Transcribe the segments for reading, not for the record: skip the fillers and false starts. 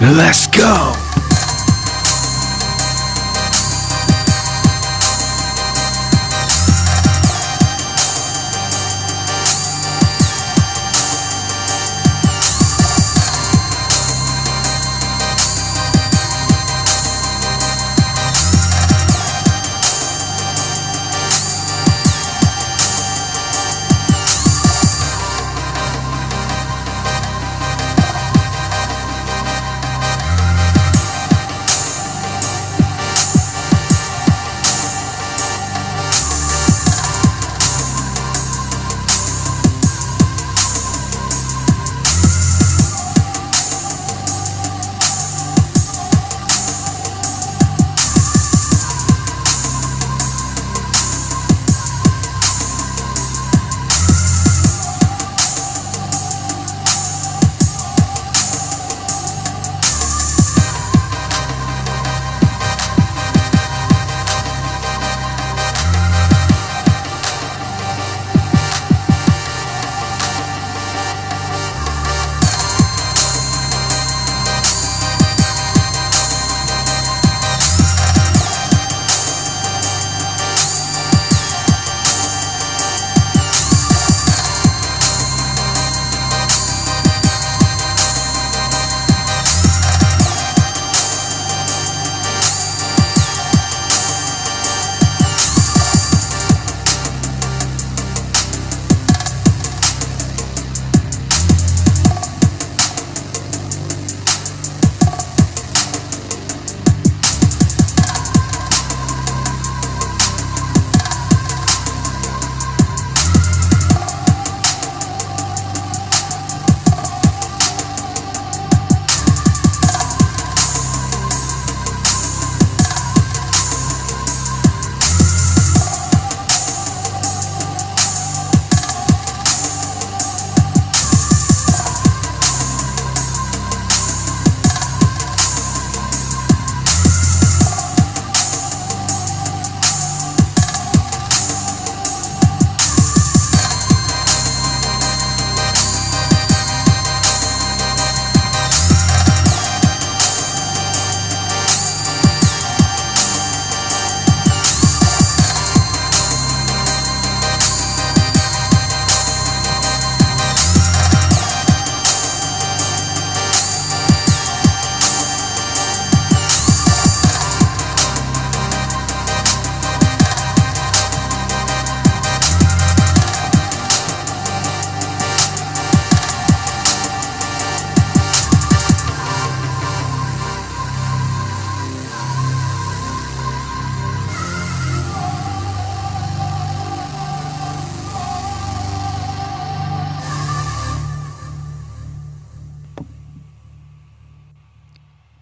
Let's go.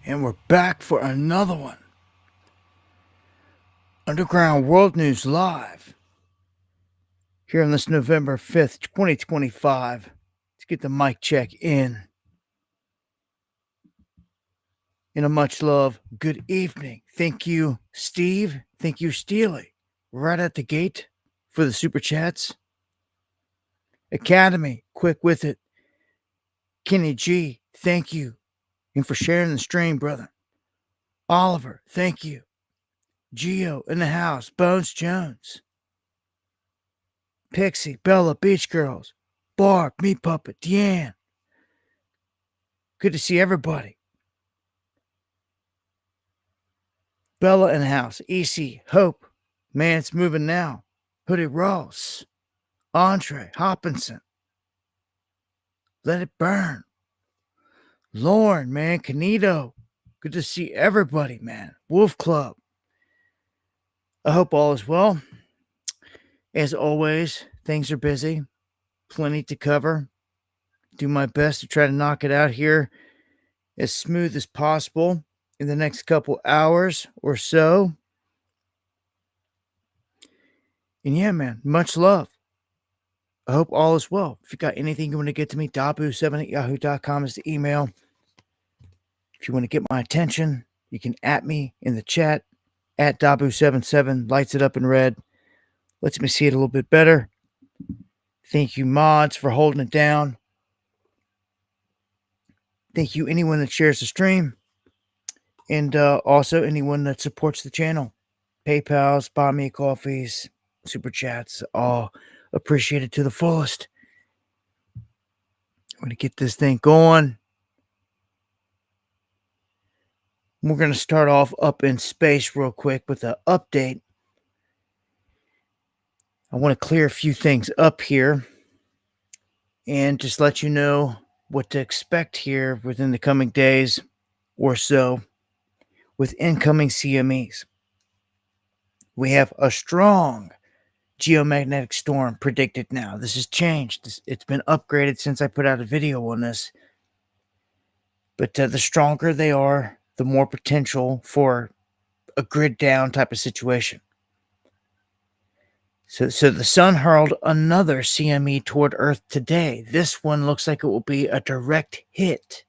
And we're back for another one. Underground World News Live. Here on this November 5th, 2025. Let's get the mic check in. In a much love, good evening. Thank you, Steve. Thank you, Steely. Right at the gate for the super chats. Academy, quick with it. Kenny G, thank you. And for sharing the stream, brother. Oliver, thank you. Geo in the house. Bones Jones. Pixie, Bella, Beach Girls. Barb, Meat Puppet, Deanne. Good to see everybody. Bella in the house. EC, Hope. Man, it's moving now. Hoodie Ross. Andre, Hopkinson. Let it burn. Lauren, man. Canito. Good to see everybody, man. Wolf Club. I hope all is well. As always, things are busy. Plenty to cover. Do my best to try to knock it out here as smooth as possible in the next couple hours or so. And yeah, man, much love. I hope all is well. If you got anything you want to get to me, dabu7@yahoo.com is the email. If you want to get my attention, you can at me in the chat at dabu77. Lights it up in red. Lets me see it a little bit better. Thank you, mods, for holding it down. Thank you, anyone that shares the stream, and also anyone that supports the channel. PayPal's, Buy Me Coffees, Super Chats, all appreciated to the fullest. I'm going to get this thing going. We're going to start off up in space real quick with an update. I want to clear a few things up here and just let you know what to expect here within the coming days or so with incoming CMEs. We have a strong geomagnetic storm predicted now. This has changed. It's been upgraded since I put out a video on this. But the stronger they are, the more potential for a grid down type of situation. So the sun hurled another CME toward Earth today. This one looks like it will be a direct hit.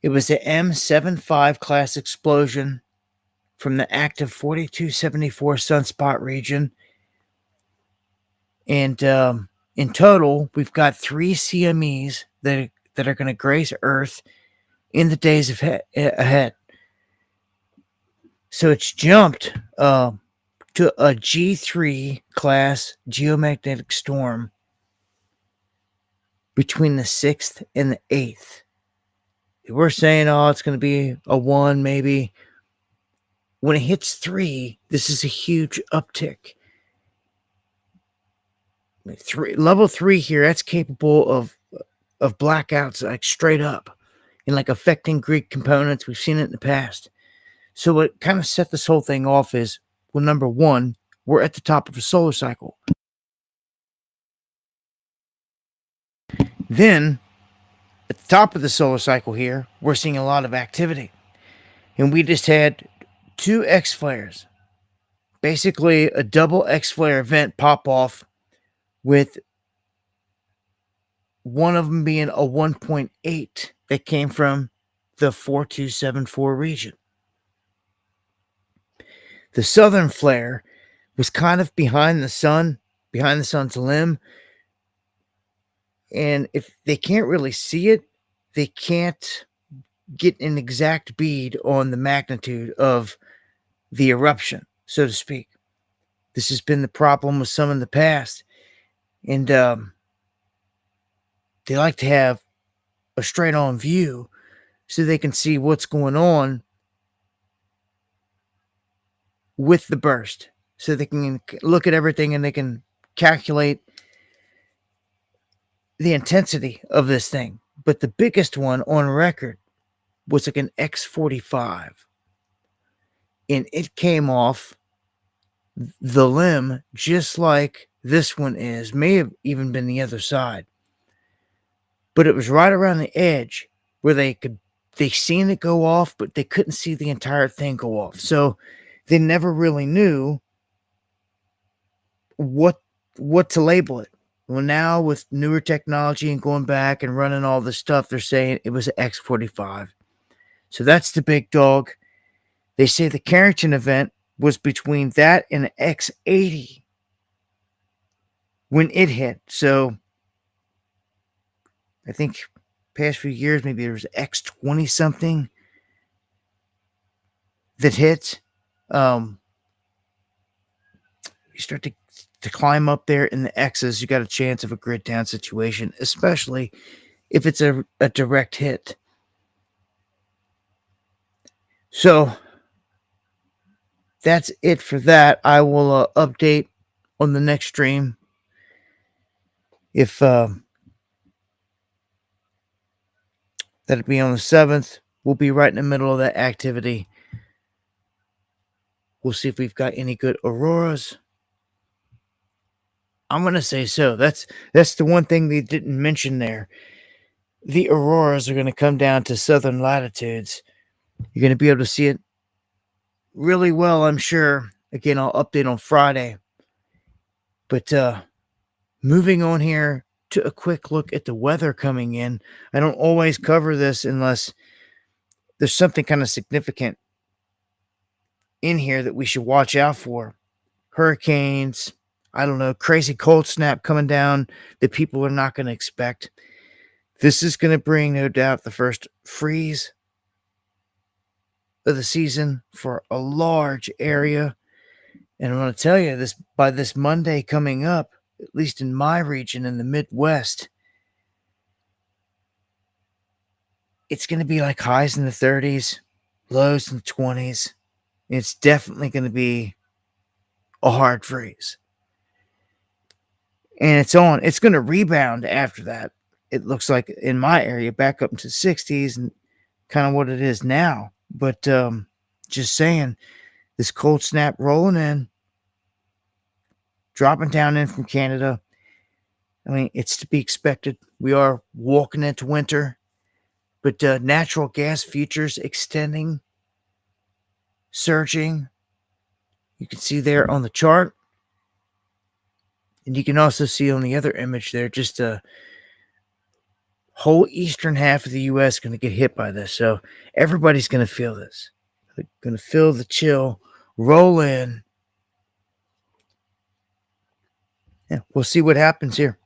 It was the M75 class explosion from the active 4274 sunspot region. And in total, we've got 3 CMEs that are going to graze Earth in the days ahead. So it's jumped to a G3 class geomagnetic storm between the 6th and the 8th. We're saying, it's going to be a 1 maybe. When it hits 3, this is a huge uptick. Level 3 here, that's capable of blackouts, like straight up, and like affecting grid components. We've seen it in the past. So what kind of set this whole thing off is, well, number one, we're at the top of a solar cycle. Then, at the top of the solar cycle here, we're seeing a lot of activity. And we just had 2 X flares. Basically, a double X flare event pop off, with one of them being a 1.8 that came from the 4274 region. The southern flare was kind of behind the sun's limb. And if they can't really see it, they can't get an exact bead on the magnitude of the eruption, so to speak. This has been the problem with some in the past. And they like to have a straight on view so they can see what's going on with the burst. So they can look at everything and they can calculate the intensity of this thing. But the biggest one on record was like an X45. And it came off the limb just like this one is. May have even been the other side. But it was right around the edge where they seen it go off, but they couldn't see the entire thing go off. So they never really knew what to label it. Well, now with newer technology and going back and running all this stuff, they're saying it was an X45. So that's the big dog. They say the Carrington event was between that and an X80 when it hit. So I think past few years, maybe there was X20 something that hit. You start to climb up there in the X's, you got a chance of a grid down situation, especially if it's a direct hit. So that's it for that. I will update on the next stream. If that'd be on the 7th, we'll be right in the middle of that activity. We'll see if we've got any good auroras. I'm going to say so. That's the one thing they didn't mention there. The auroras are going to come down to southern latitudes. You're going to be able to see it really well, I'm sure. Again, I'll update on Friday. But moving on here to a quick look at the weather coming in. I don't always cover this unless there's something kind of significant in here that we should watch out for. Hurricanes, I don't know, crazy cold snap coming down that people are not going to expect. This is going to bring, no doubt, the first freeze of the season for a large area. And I'm going to tell you this, by this Monday coming up, at least in my region in the Midwest, it's going to be like highs in the 30s, lows in the 20s. It's definitely going to be a hard freeze. And it's going to rebound after that. It looks like in my area back up into the 60s and kind of what it is now. But just saying, this cold snap rolling in, dropping down in from Canada. I mean, it's to be expected. We are walking into winter, but natural gas futures extending, surging. You can see there on the chart. And you can also see on the other image there, just a whole eastern half of the U.S. going to get hit by this. So everybody's going to feel this. They're going to feel the chill roll in. Yeah, we'll see what happens here.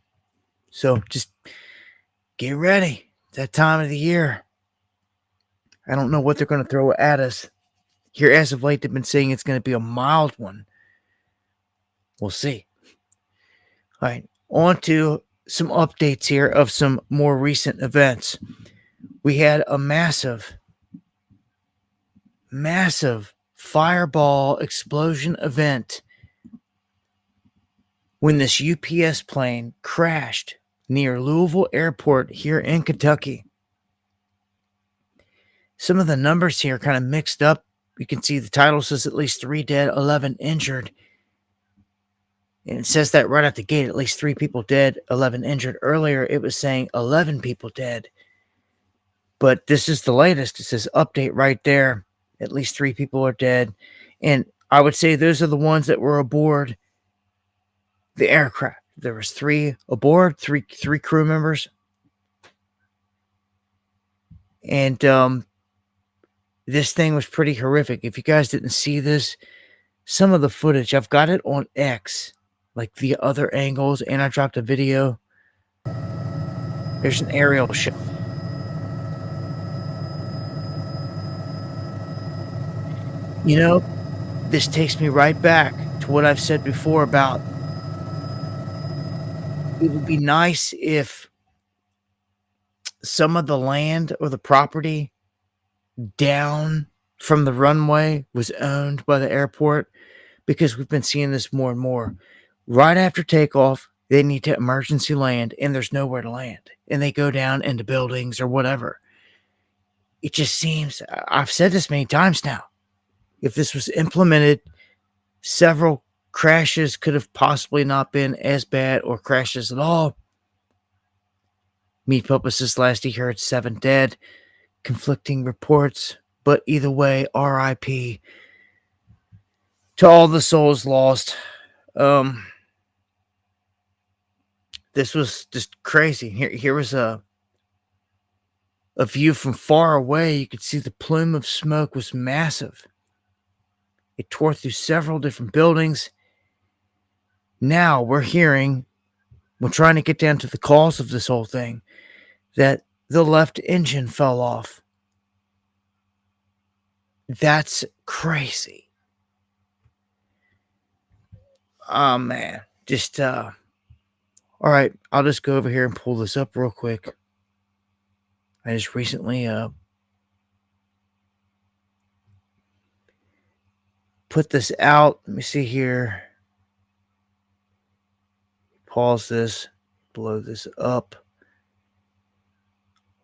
So just get ready. That time of the year. I don't know what they're going to throw at us. Here, as of late, they've been saying it's going to be a mild one. We'll see. All right, on to some updates here of some more recent events. We had a massive fireball explosion event when this UPS plane crashed near Louisville Airport here in Kentucky. Some of the numbers here kind of mixed up. You can see the title says at least 3 dead, 11 injured. And it says that right out the gate, at least 3 people dead, 11 injured. Earlier, it was saying 11 people dead. But this is the latest. It says update right there. At least 3 people are dead. And I would say those are the ones that were aboard the aircraft. There was 3 aboard, three crew members. And this thing was pretty horrific. If you guys didn't see this, some of the footage, I've got it on X, like the other angles, and I dropped a video. There's an aerial shot. You know, this takes me right back to what I've said before about it would be nice if some of the land or the property down from the runway was owned by the airport, because we've been seeing this more and more. Right after takeoff, they need to emergency land and there's nowhere to land, and they go down into buildings or whatever. It just seems, I've said this many times now, if this was implemented, several crashes could have possibly not been as bad, or crashes at all. Meat Publicist last he heard 7 dead, conflicting reports, but either way, RIP to all the souls lost. This was just crazy. Here was a view from far away. You could see the plume of smoke was massive. It tore through several different buildings. Now we're hearing, we're trying to get down to the cause of this whole thing, that the left engine fell off. That's crazy. Oh, man. Just, all right, I'll just go over here and pull this up real quick. I just recently put this out. Let me see here. Pause this, blow this up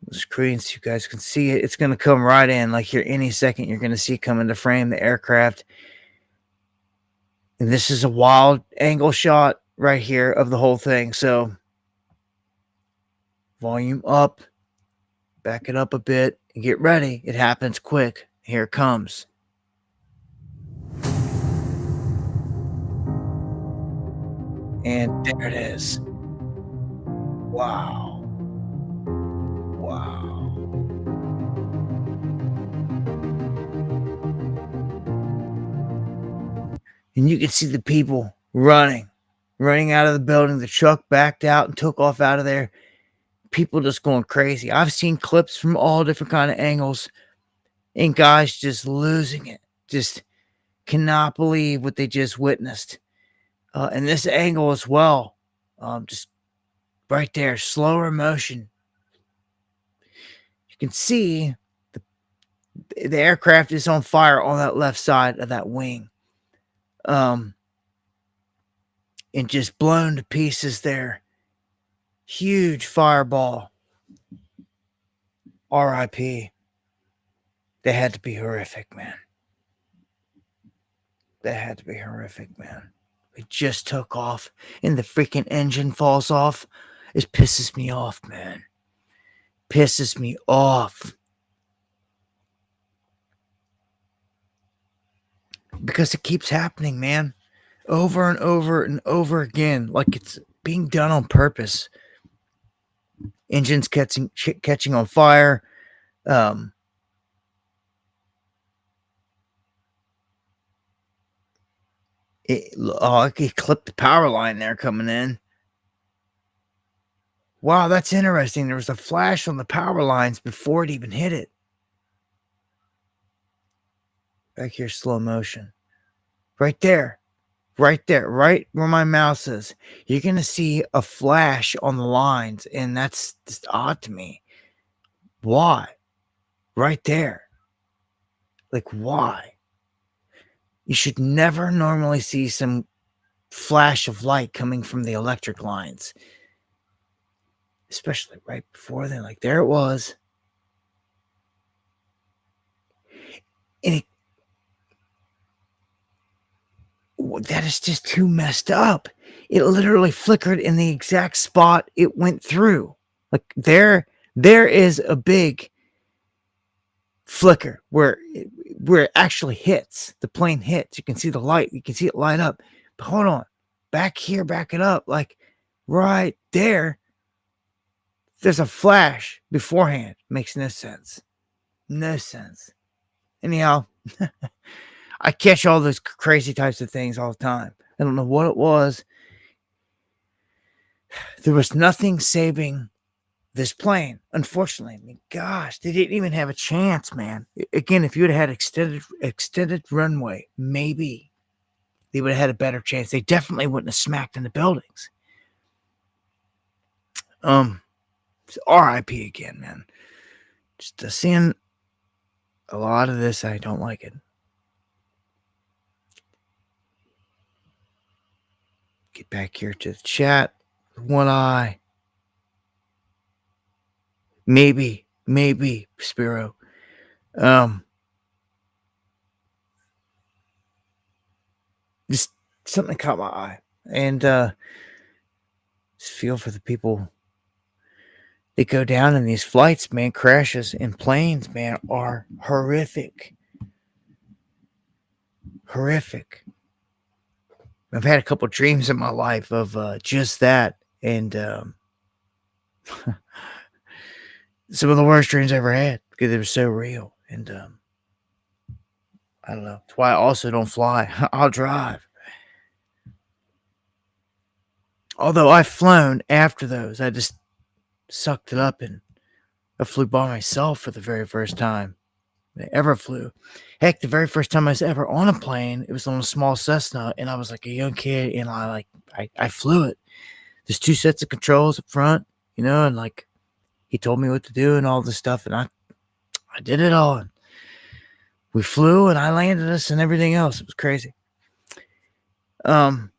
the screen so you guys can see it. It's going to come right in. Like here, any second, you're going to see come into frame the aircraft. And this is a wild angle shot right here of the whole thing. So volume up, back it up a bit, and get ready. It happens quick. Here it comes. And there it is. Wow. Wow. And you can see the people running out of the building. The truck backed out and took off out of there. people just going crazy. I've seen clips from all different kind of angles and guys just losing it. Just cannot believe what they just witnessed. And this angle as well, just right there, slower motion. You can see the aircraft is on fire on that left side of that wing. And just blown to pieces there. Huge fireball. RIP. They had to be horrific, man. They had to be horrific, man. It just took off and the freaking engine falls off. It pisses me off, man. Pisses me off. Because it keeps happening, man. Over and over and over again. Like it's being done on purpose. Engines catching on fire. It clipped the power line there coming in. Wow, that's interesting. There was a flash on the power lines before it even hit it. Back here, slow motion. Right there. Right there. Right where my mouse is. You're going to see a flash on the lines, and that's just odd to me. Why? Right there. Like, why? You should never normally see some flash of light coming from the electric lines. Especially right before then. Like, there it was. And that is just too messed up. It literally flickered in the exact spot it went through. Like, there is a big flicker where it actually hits. The plane hits. You can see the light. You can see it light up. But hold on. Back here, back it up. Like, right there. There's a flash beforehand. Makes no sense. No sense. Anyhow, I catch all those crazy types of things all the time. I don't know what it was. There was nothing saving this plane, unfortunately. I mean, gosh, they didn't even have a chance, man. Again, if you would have had extended runway, maybe they would have had a better chance. They definitely wouldn't have smacked in the buildings. RIP again, man. Just seeing a lot of this, I don't like it. Get back here to the chat. One eye. Maybe, Spiro. Just something caught my eye. And just feel for the people that go down in these flights, man. Crashes in planes, man, are horrific. Horrific. I've had a couple dreams in my life of just that. And some of the worst dreams I ever had because they were so real. And I don't know. That's why I also don't fly. I'll drive. Although I've flown after those, I just sucked it up and I flew by myself for the very first time I ever flew. Heck, the very first time I was ever on a plane, it was on a small Cessna, and I was like a young kid, and I flew it. There's 2 sets of controls up front, and like he told me what to do and all this stuff, and I did it all. And we flew, and I landed us and everything else. It was crazy. On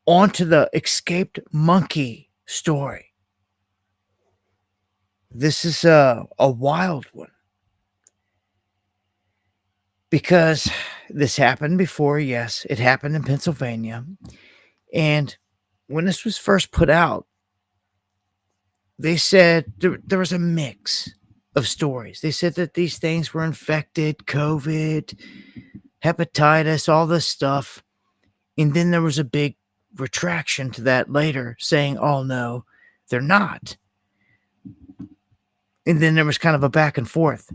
to the escaped monkey story. This is a wild one. Because this happened before, yes, it happened in Pennsylvania. And when this was first put out, they said there was a mix of stories. They said that these things were infected, COVID, hepatitis, all this stuff. And then there was a big retraction to that later saying, oh, no, they're not. And then there was kind of a back and forth.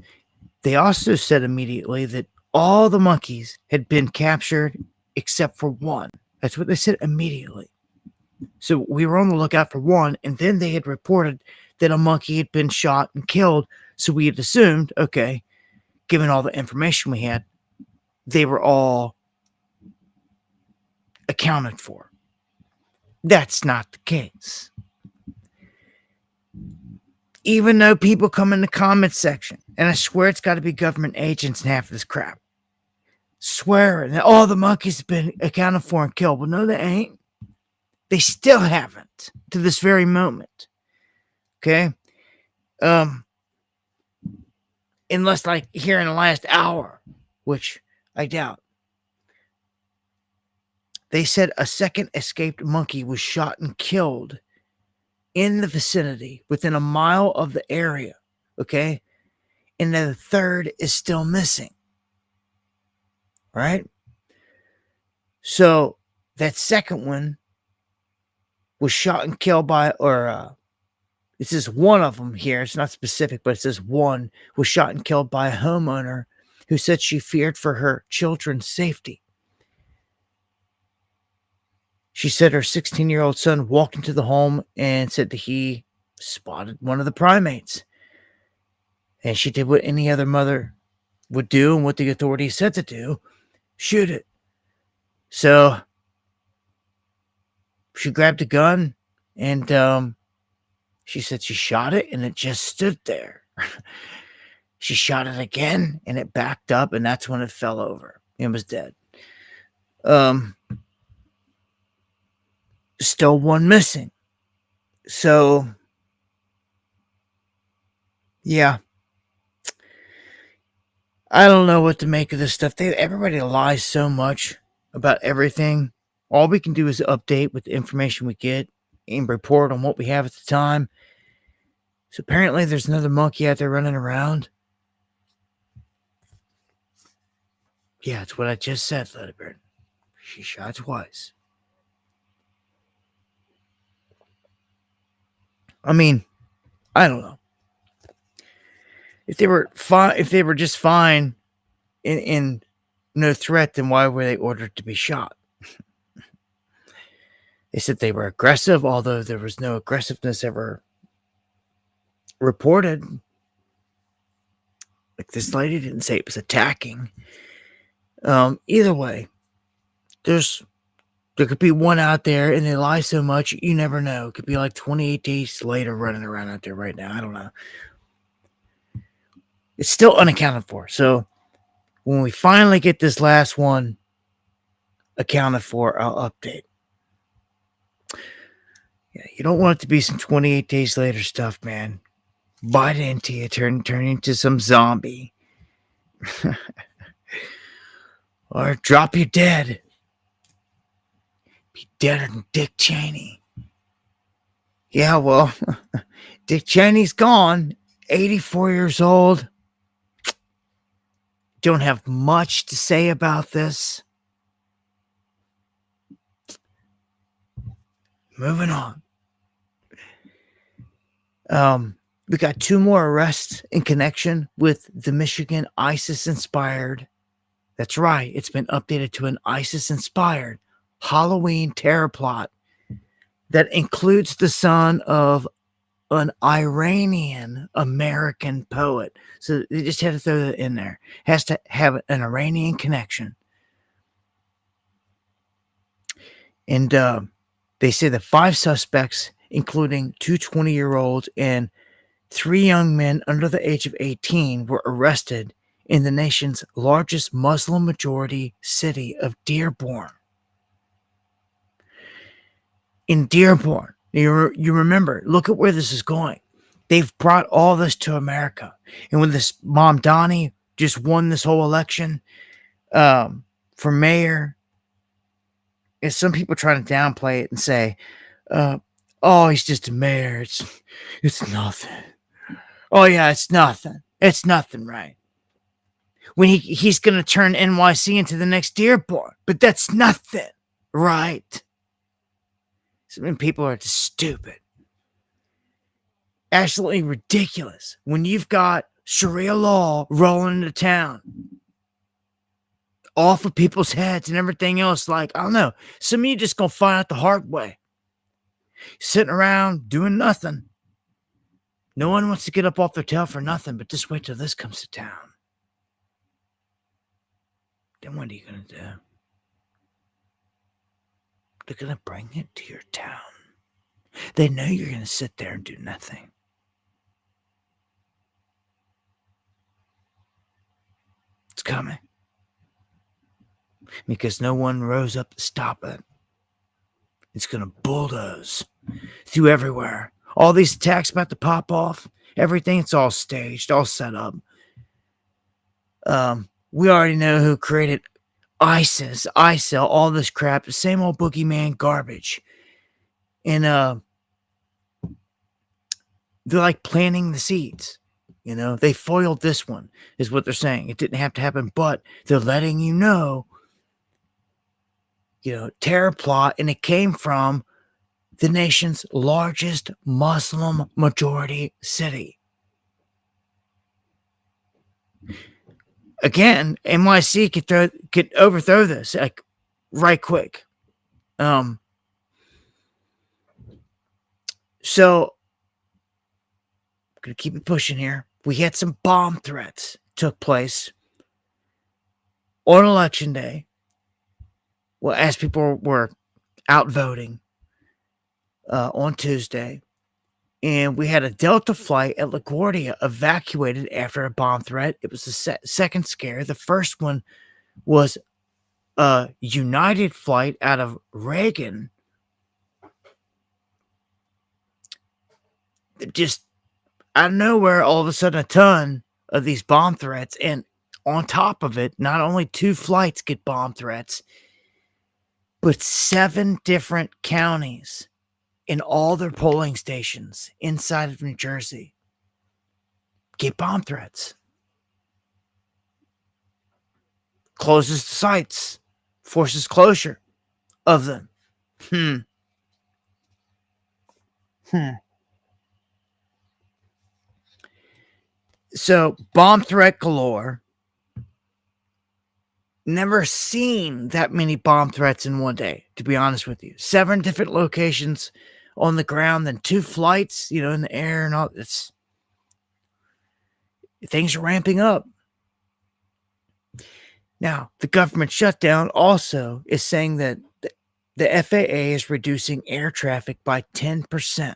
They also said immediately that all the monkeys had been captured except for one. That's what they said immediately. So we were on the lookout for one, and then they had reported that a monkey had been shot and killed. So we had assumed, okay, given all the information we had, they were all accounted for. That's not the case. Even though people come in the comment section, and I swear it's got to be government agents and half of this crap, swearing that all the monkeys have been accounted for and killed. Well, no, they ain't. They still haven't to this very moment. Okay? Unless like here in the last hour, which I doubt. They said a second escaped monkey was shot and killed in the vicinity within a mile of the area. Okay? And then the third is still missing. Right? So that second one was shot and killed by, or it says one of them here. It's not specific, but it says one was shot and killed by a homeowner who said she feared for her children's safety. She said her 16-year-old son walked into the home and said that he spotted one of the primates. And she did what any other mother would do and what the authorities said to do, shoot it. So she grabbed a gun and she said she shot it and it just stood there. She shot it again and it backed up, and that's when it fell over and was dead. Still one missing. So, yeah. I don't know what to make of this stuff. Everybody lies so much about everything. All we can do is update with the information we get and report on what we have at the time. So apparently there's another monkey out there running around. Yeah, it's what I just said, Letterbird. She shot twice. I mean, I don't know. If they were fine, if they were just fine in no threat, then why were they ordered to be shot? They said they were aggressive, although there was no aggressiveness ever reported. Like this lady didn't say it was attacking. Either way, there could be one out there, and they lie so much you never know. It could be like 28 days later running around out there right now. I don't know. It's still unaccounted for. So when we finally get this last one accounted for, I'll update. Yeah, you don't want it to be some 28 days later stuff, man. Bite into you, turn into some zombie. Or drop you dead. Be deader than Dick Cheney. Yeah, well, Dick Cheney's gone. 84 years old. Don't have much to say about this. Moving on. We got 2 more arrests in connection with the Michigan ISIS-inspired. That's right. It's been updated to an ISIS-inspired Halloween terror plot that includes the son of an Iranian American poet. So they just had to throw that in there. Has to have an Iranian connection. And they say that 5 suspects, including 2 20-year-olds and 3 young men under the age of 18, were arrested in the nation's largest Muslim-majority city of Dearborn. In Dearborn, you remember, look at where this is going. They've brought all this to America. And when this Mamdani just won this whole election for mayor, and some people trying to downplay it and say, oh, he's just a mayor. It's nothing. Oh, yeah, it's nothing. It's nothing, right? When he's going to turn NYC into the next Dearborn. But that's nothing, right? Some people are just stupid. Absolutely ridiculous. When you've got Sharia law rolling into town, off of people's heads and everything else, like, I don't know. Some of you just going to find out the hard way. sitting around doing nothing. No one wants to get up off their tail for nothing, but just wait till this comes to town. Then what are you going to do? They're going to bring it to your town. They know you're going to sit there and do nothing. It's coming. Because no one rose up to stop it. It's going to bulldoze through everywhere. All these attacks about to pop off. Everything, it's all staged, all set up. We already know who created ISIS, ISIL, all this crap. The same old boogeyman garbage. And they're like planting the seeds. You know, they foiled this one, is what they're saying. It didn't have to happen, but they're letting you know, terror plot, and it came from the nation's largest Muslim majority city. Again, NYC could overthrow this like right quick. So I'm gonna keep it pushing here. We had some bomb threats took place on election day. Well, as people were out voting on Tuesday, and we had a Delta flight at LaGuardia evacuated after a bomb threat. It was the second scare. The first one was a United flight out of Reagan. Just out of nowhere, all of a sudden, a ton of these bomb threats. And on top of it, not only 2 flights get bomb threats, but 7 different counties in all their polling stations inside of New Jersey get bomb threats. Closes the sites, forces closure of them. So, bomb threat galore. Never seen that many bomb threats in one day, to be honest with you. 7 different locations on the ground, then 2 flights, in the air and all. Things are ramping up. Now, the government shutdown also is saying that the FAA is reducing air traffic by 10%.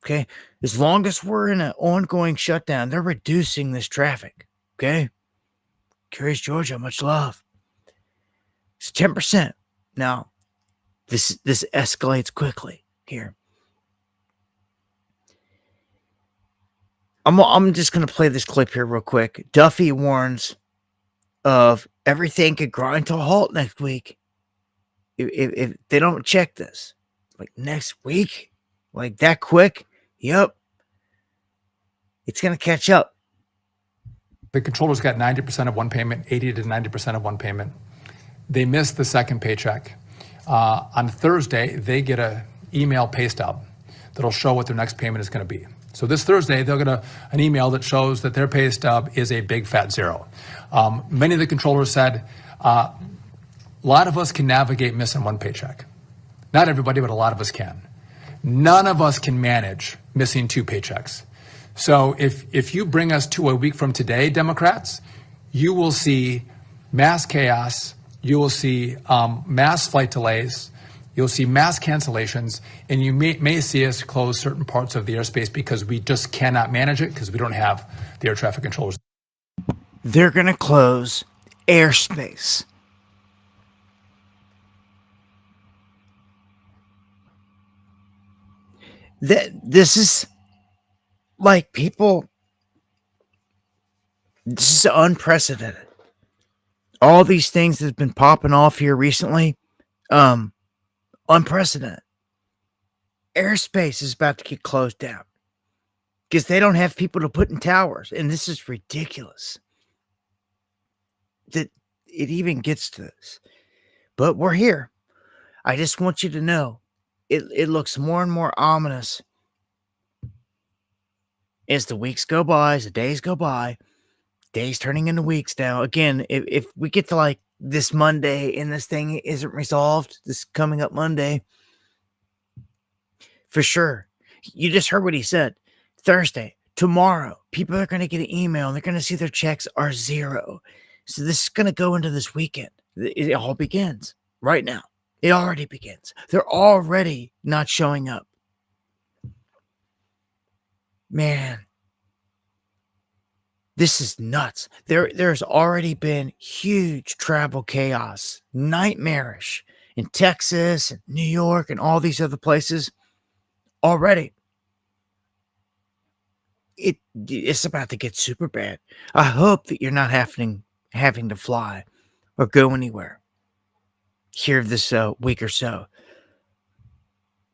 Okay? As long as we're in an ongoing shutdown, they're reducing this traffic. Okay? Curious Georgia, much love. It's 10%. Now, this escalates quickly here. I'm just going to play this clip here real quick. Duffy warns of everything could grind to a halt next week if they don't check this. Like next week? Like that quick? Yep. It's going to catch up. The controllers got 90% of one payment, 80 to 90% of one payment. They missed the second paycheck. On Thursday, they get an email pay stub that'll show what their next payment is going to be. So this Thursday, they'll get an email that shows that their pay stub is a big fat zero. Many of the controllers said, a lot of us can navigate missing one paycheck. Not everybody, but a lot of us can. None of us can manage missing 2 paychecks. So if you bring us to a week from today, Democrats, you will see mass chaos, you will see mass flight delays, you'll see mass cancellations, and you may see us close certain parts of the airspace because we just cannot manage it because we don't have the air traffic controllers. They're going to close airspace. This is like people. This is unprecedented. All these things that have been popping off here recently, unprecedented. Airspace is about to get closed down because they don't have people to put in towers, and this is ridiculous that it even gets to this. But we're here. I just want you to know it looks more and more ominous as the weeks go by, as the days go by. Days turning into weeks now. Again, if we get to like this Monday and this thing isn't resolved, this coming up Monday, for sure. You just heard what he said. Thursday, tomorrow, people are going to get an email and they're going to see their checks are zero. So this is going to go into this weekend. It all begins right now. It already begins. They're already not showing up. Man, this is nuts. There's already been huge travel chaos, nightmarish in Texas and New York and all these other places already. It's about to get super bad. I hope that you're not having to fly or go anywhere here this week or so.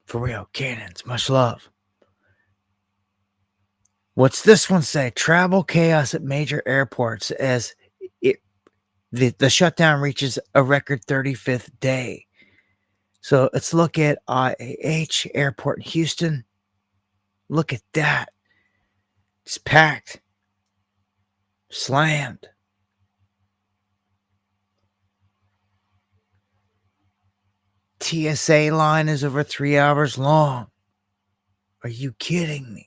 For real, cannons, much love. What's this one say? Travel chaos at major airports as the shutdown reaches a record 35th day. So let's look at IAH Airport in Houston. Look at that. It's packed. Slammed. TSA line is over 3 hours long. Are you kidding me?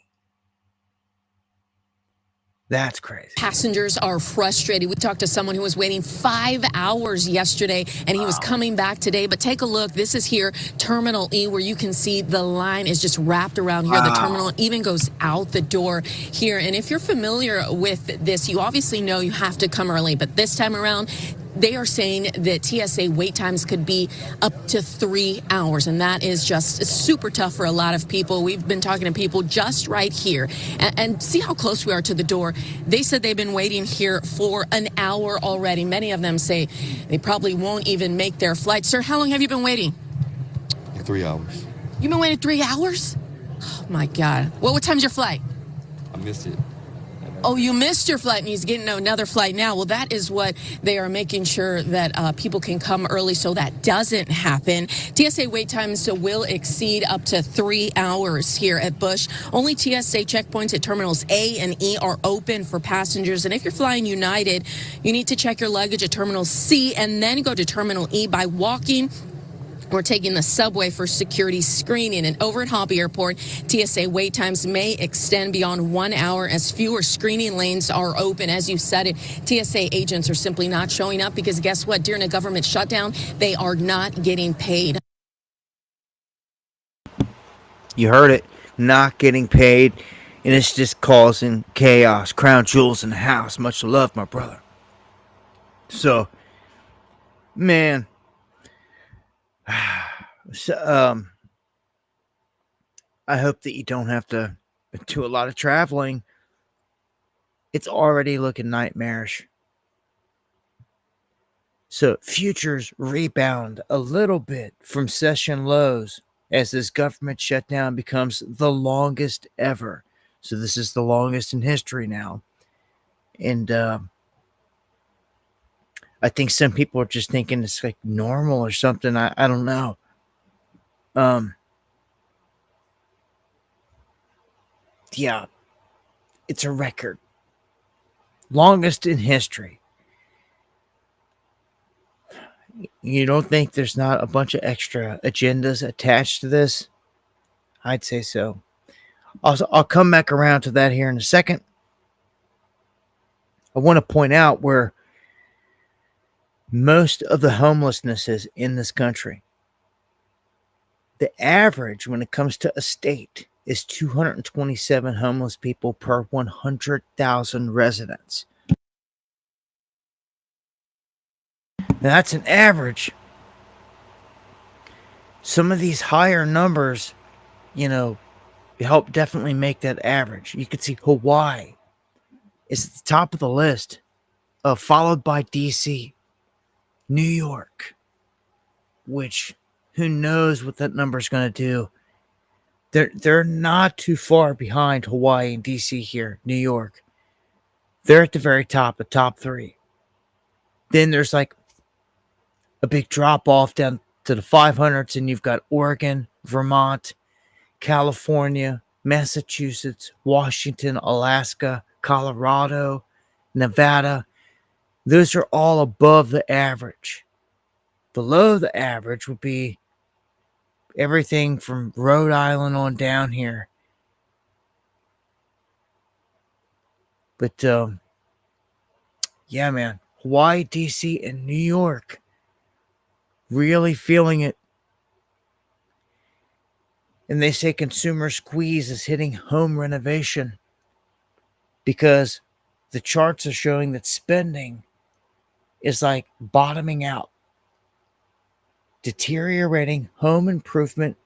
That's crazy. Passengers are frustrated. We talked to someone who was waiting 5 hours yesterday, and he was coming back today. But take a look. This is here, Terminal E, where you can see the line is just wrapped around here. The terminal even goes out the door here. And if you're familiar with this, you obviously know you have to come early. But this time around, they are saying that TSA wait times could be up to 3 hours, and that is just super tough for a lot of people. We've been talking to people just right here, and see how close we are to the door. They said they've been waiting here for an hour already. Many of them say they probably won't even make their flight. Sir, how long have you been waiting? 3 hours. You've been waiting 3 hours? Oh, my God. What time's your flight? I missed it. Oh, you missed your flight and he's getting another flight now. Well, that is what they are making sure that people can come early so that doesn't happen. TSA wait times will exceed up to 3 hours here at Bush. Only TSA checkpoints at terminals A and E are open for passengers. And if you're flying United, you need to check your luggage at terminal C and then go to terminal E by walking or taking the subway for security screening. And over at Hobby Airport, TSA wait times may extend beyond 1 hour as fewer screening lanes are open. As you said it, TSA agents are simply not showing up because guess what? During a government shutdown, they are not getting paid. You heard it. Not getting paid. And it's just causing chaos. Crown jewels in the house. Much love, my brother. So, man. So, I hope that you don't have to do a lot of traveling. It's already looking nightmarish. So futures rebound a little bit from session lows as this government shutdown becomes the longest ever. So this is the longest in history now. And I think some people are just thinking it's like normal or something. I don't know. Yeah, it's a record. Longest in history. You don't think there's not a bunch of extra agendas attached to this? I'd say so. I'll come back around to that here in a second. I want to point out where most of the homelessness is in this country. The average when it comes to a state is 227 homeless people per 100,000 residents. Now that's an average. Some of these higher numbers, help definitely make that average. You could see Hawaii is at the top of the list, followed by DC. New York, which who knows what that number is going to do. They're not too far behind Hawaii and DC here. New York, they're at the very top, the top three. Then there's like a big drop off down to the 500s, and you've got Oregon, Vermont, California, Massachusetts, Washington, Alaska, Colorado, Nevada. Those are all above the average. Below the average would be everything from Rhode Island on down here. But yeah, man, Hawaii, DC, and New York really feeling it. And they say consumer squeeze is hitting home renovation because the charts are showing that spending is like bottoming out, deteriorating home improvement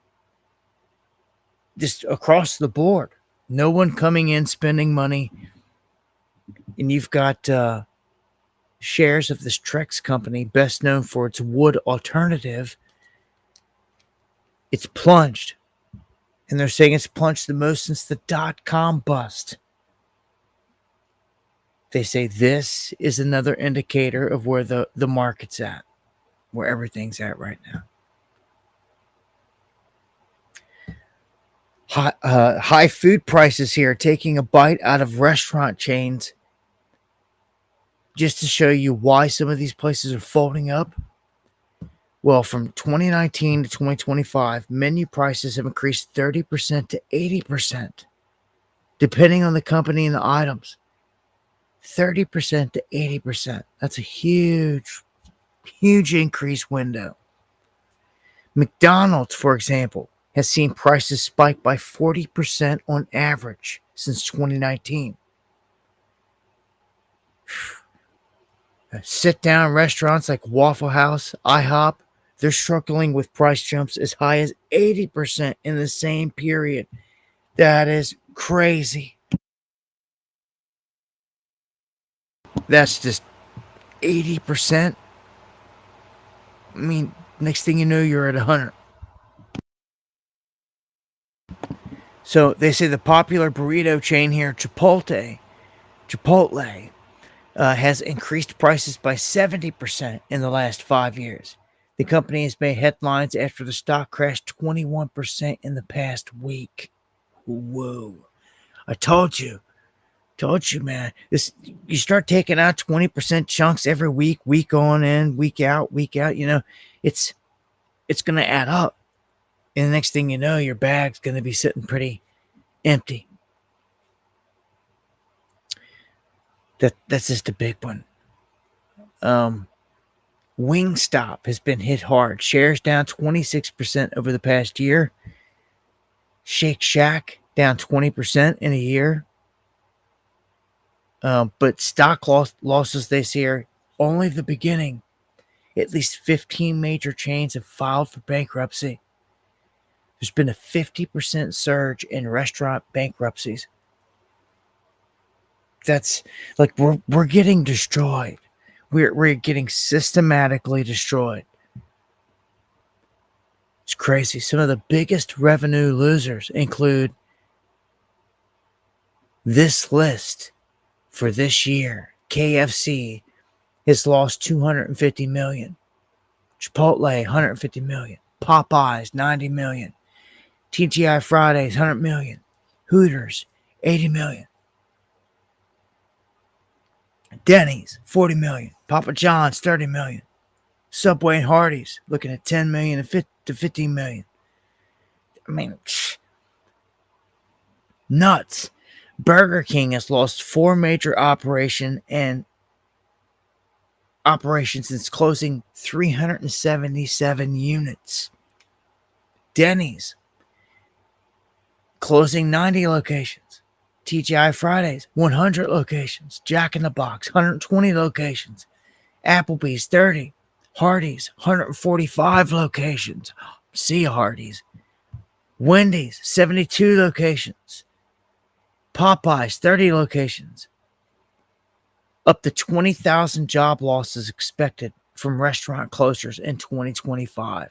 just across the board. No one coming in spending money. And you've got shares of this Trex company, best known for its wood alternative. It's plunged. And they're saying it's plunged the most since the dot-com bust. They say this is another indicator of where the market's at, where everything's at right now. High food prices here, taking a bite out of restaurant chains. Just to show you why some of these places are folding up. Well, from 2019 to 2025, menu prices have increased 30% to 80%, depending on the company and the items. 30% to 80%. That's a huge, huge increase window. McDonald's, for example, has seen prices spike by 40% on average since 2019. Sit-down restaurants like Waffle House, IHOP, they're struggling with price jumps as high as 80% in the same period. That is crazy. That's just 80%. I mean, next thing you know, you're at 100. So they say the popular burrito chain here, Chipotle, has increased prices by 70% in the last 5 years. The company has made headlines after the stock crashed 21% in the past week. Whoa. I told you, man. You start taking out 20% chunks every week on in, week out, you know, it's going to add up. And the next thing you know, your bag's going to be sitting pretty empty. That's just a big one. Wingstop has been hit hard. Shares down 26% over the past year. Shake Shack down 20% in a year. But stock losses this year, only the beginning. At least 15 major chains have filed for bankruptcy. There's been a 50% surge in restaurant bankruptcies. That's like we're getting destroyed. We're getting systematically destroyed. It's crazy. Some of the biggest revenue losers include this list for this year. KFC has lost $250 million. Chipotle, $150 million. Popeyes, $90 million. TGI Fridays, $100 million. Hooters, $80 million. Denny's, $40 million. Papa John's, $30 million. Subway and Hardee's, looking at $10 million to $15 million. I mean, nuts. Burger King has lost 4 major operations since closing 377 units. Denny's closing 90 locations. TGI Fridays, 100 locations. Jack in the Box, 120 locations. Applebee's, 30. Hardee's, 145 locations. See Hardee's. Wendy's, 72 locations. Popeyes, 30 locations. Up to 20,000 job losses expected from restaurant closures in 2025.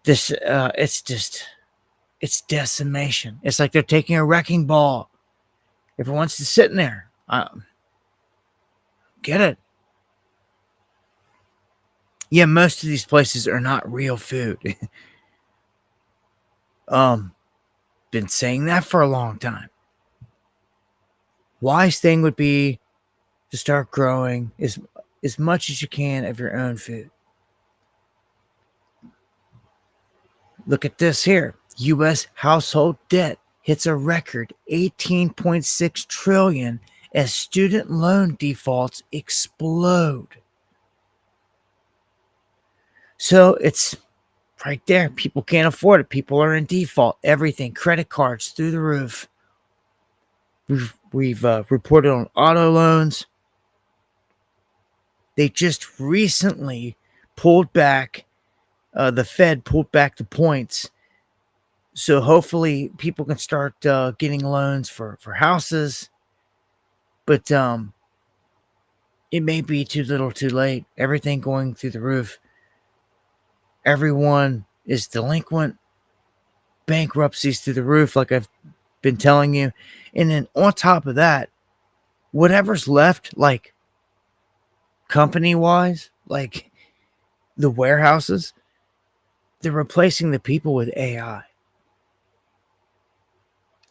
It's decimation. It's like they're taking a wrecking ball. Everyone's just sitting there. Get it? Yeah, most of these places are not real food. Been saying that for a long time. Wise thing would be to start growing as much as you can of your own food. Look at this here. U.S. household debt hits a record 18.6 trillion as student loan defaults explode. So it's right there. People can't afford it. People are in default. Everything, credit cards through the roof. We've reported on auto loans. They just recently pulled back. The Fed pulled back the points, so hopefully people can start getting loans for houses. But it may be too little, too late. Everything going through the roof. Everyone is delinquent. Bankruptcies through the roof, like I've been telling you. And then on top of that, whatever's left, like company-wise, like the warehouses, they're replacing the people with AI.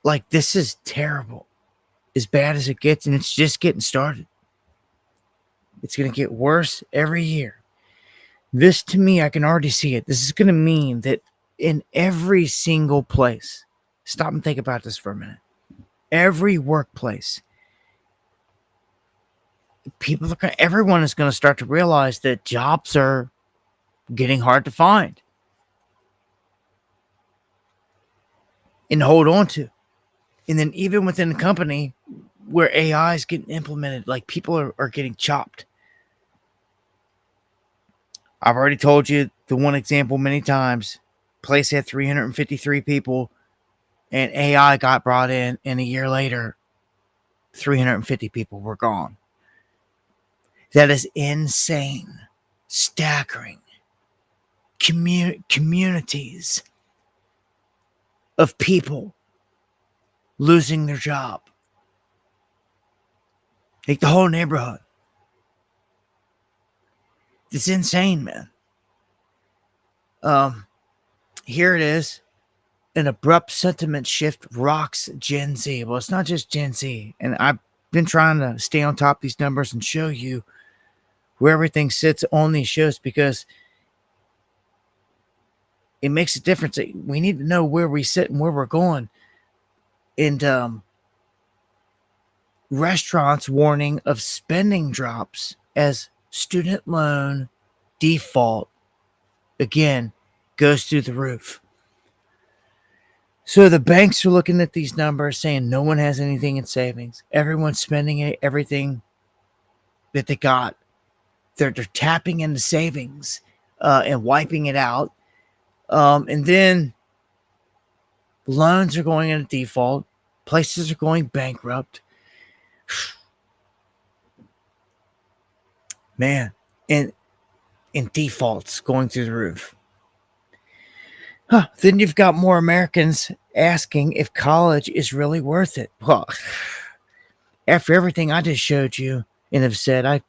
Like, this is terrible. As bad as it gets, and it's just getting started. It's going to get worse every year. This, to me, I can already see it. This is going to mean that in every single place, stop and think about this for a minute. Every workplace, everyone is going to start to realize that jobs are getting hard to find and hold on to. And then even within the company where AI is getting implemented, like people are getting chopped. I've already told you the one example many times. Place had 353 people and AI got brought in, and a year later, 350 people were gone. That is insane. Staggering. Communities of people losing their job. Like the whole neighborhood. It's insane, man. Here it is. An abrupt sentiment shift rocks Gen Z. Well, it's not just Gen Z. And I've been trying to stay on top of these numbers and show you where everything sits on these shows, because it makes a difference. We need to know where we sit and where we're going. And restaurants warning of spending drops as student loan default again goes through the roof. So the banks are looking at these numbers saying no one has anything in savings. Everyone's spending everything that they got. They're tapping into savings and wiping it out. And then loans are going into default. Places are going bankrupt. Man, and defaults going through the roof. Then you've got more Americans asking if college is really worth it. Well, after everything I just showed you and have said, I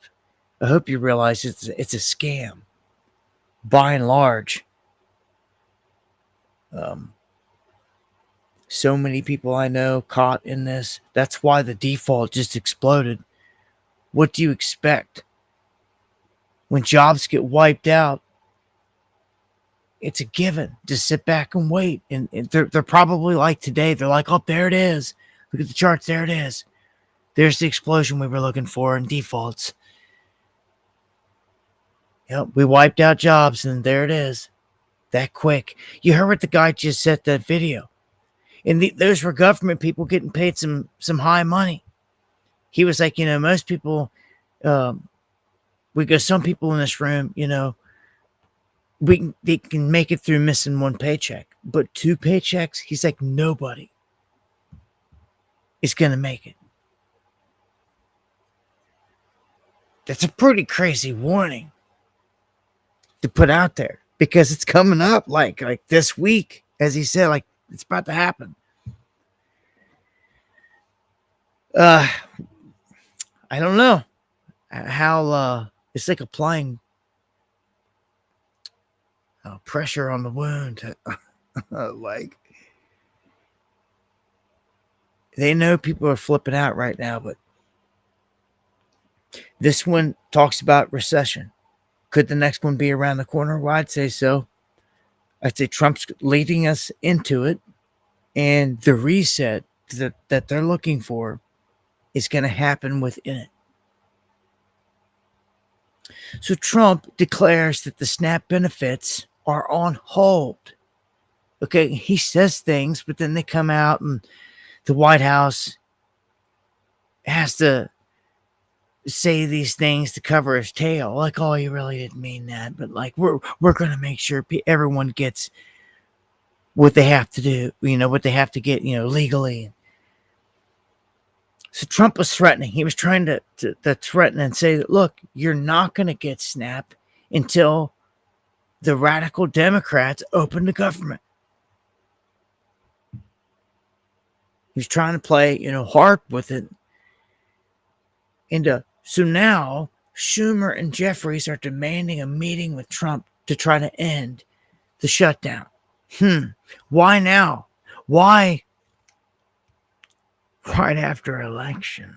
hope you realize it's a scam. By and large, so many people I know caught in this. That's why the default just exploded. What do you expect? When jobs get wiped out, it's a given. Just sit back and wait. And they're probably like today. They're like, oh, there it is. Look at the charts. There it is. There's the explosion we were looking for in defaults. Yep, we wiped out jobs, and there it is. That quick. You heard what the guy just said that video. And those were government people getting paid some high money. He was like, most people, some people in this room, they can make it through missing one paycheck. But 2 paychecks, he's like, nobody is going to make it. That's a pretty crazy warning to put out there, because it's coming up like this week, as he said, like it's about to happen. I don't know how it's like applying pressure on the wound. Like, they know people are flipping out right now, but this one talks about recession. Could the next one be around the corner? Well, I'd say so. I'd say Trump's leading us into it, and the reset that they're looking for is going to happen within it. So Trump declares that the SNAP benefits are on hold. Okay, he says things, but then they come out and the White House has to say these things to cover his tail. Like, oh, he really didn't mean that, but like we're going to make sure everyone gets what they have to do, what they have to get, legally. So Trump was threatening. He was trying to threaten and say that, look, you're not going to get SNAP until the radical Democrats open the government. He's trying to play, hard with it. And so now Schumer and Jeffries are demanding a meeting with Trump to try to end the shutdown. Why now? Why right after elections?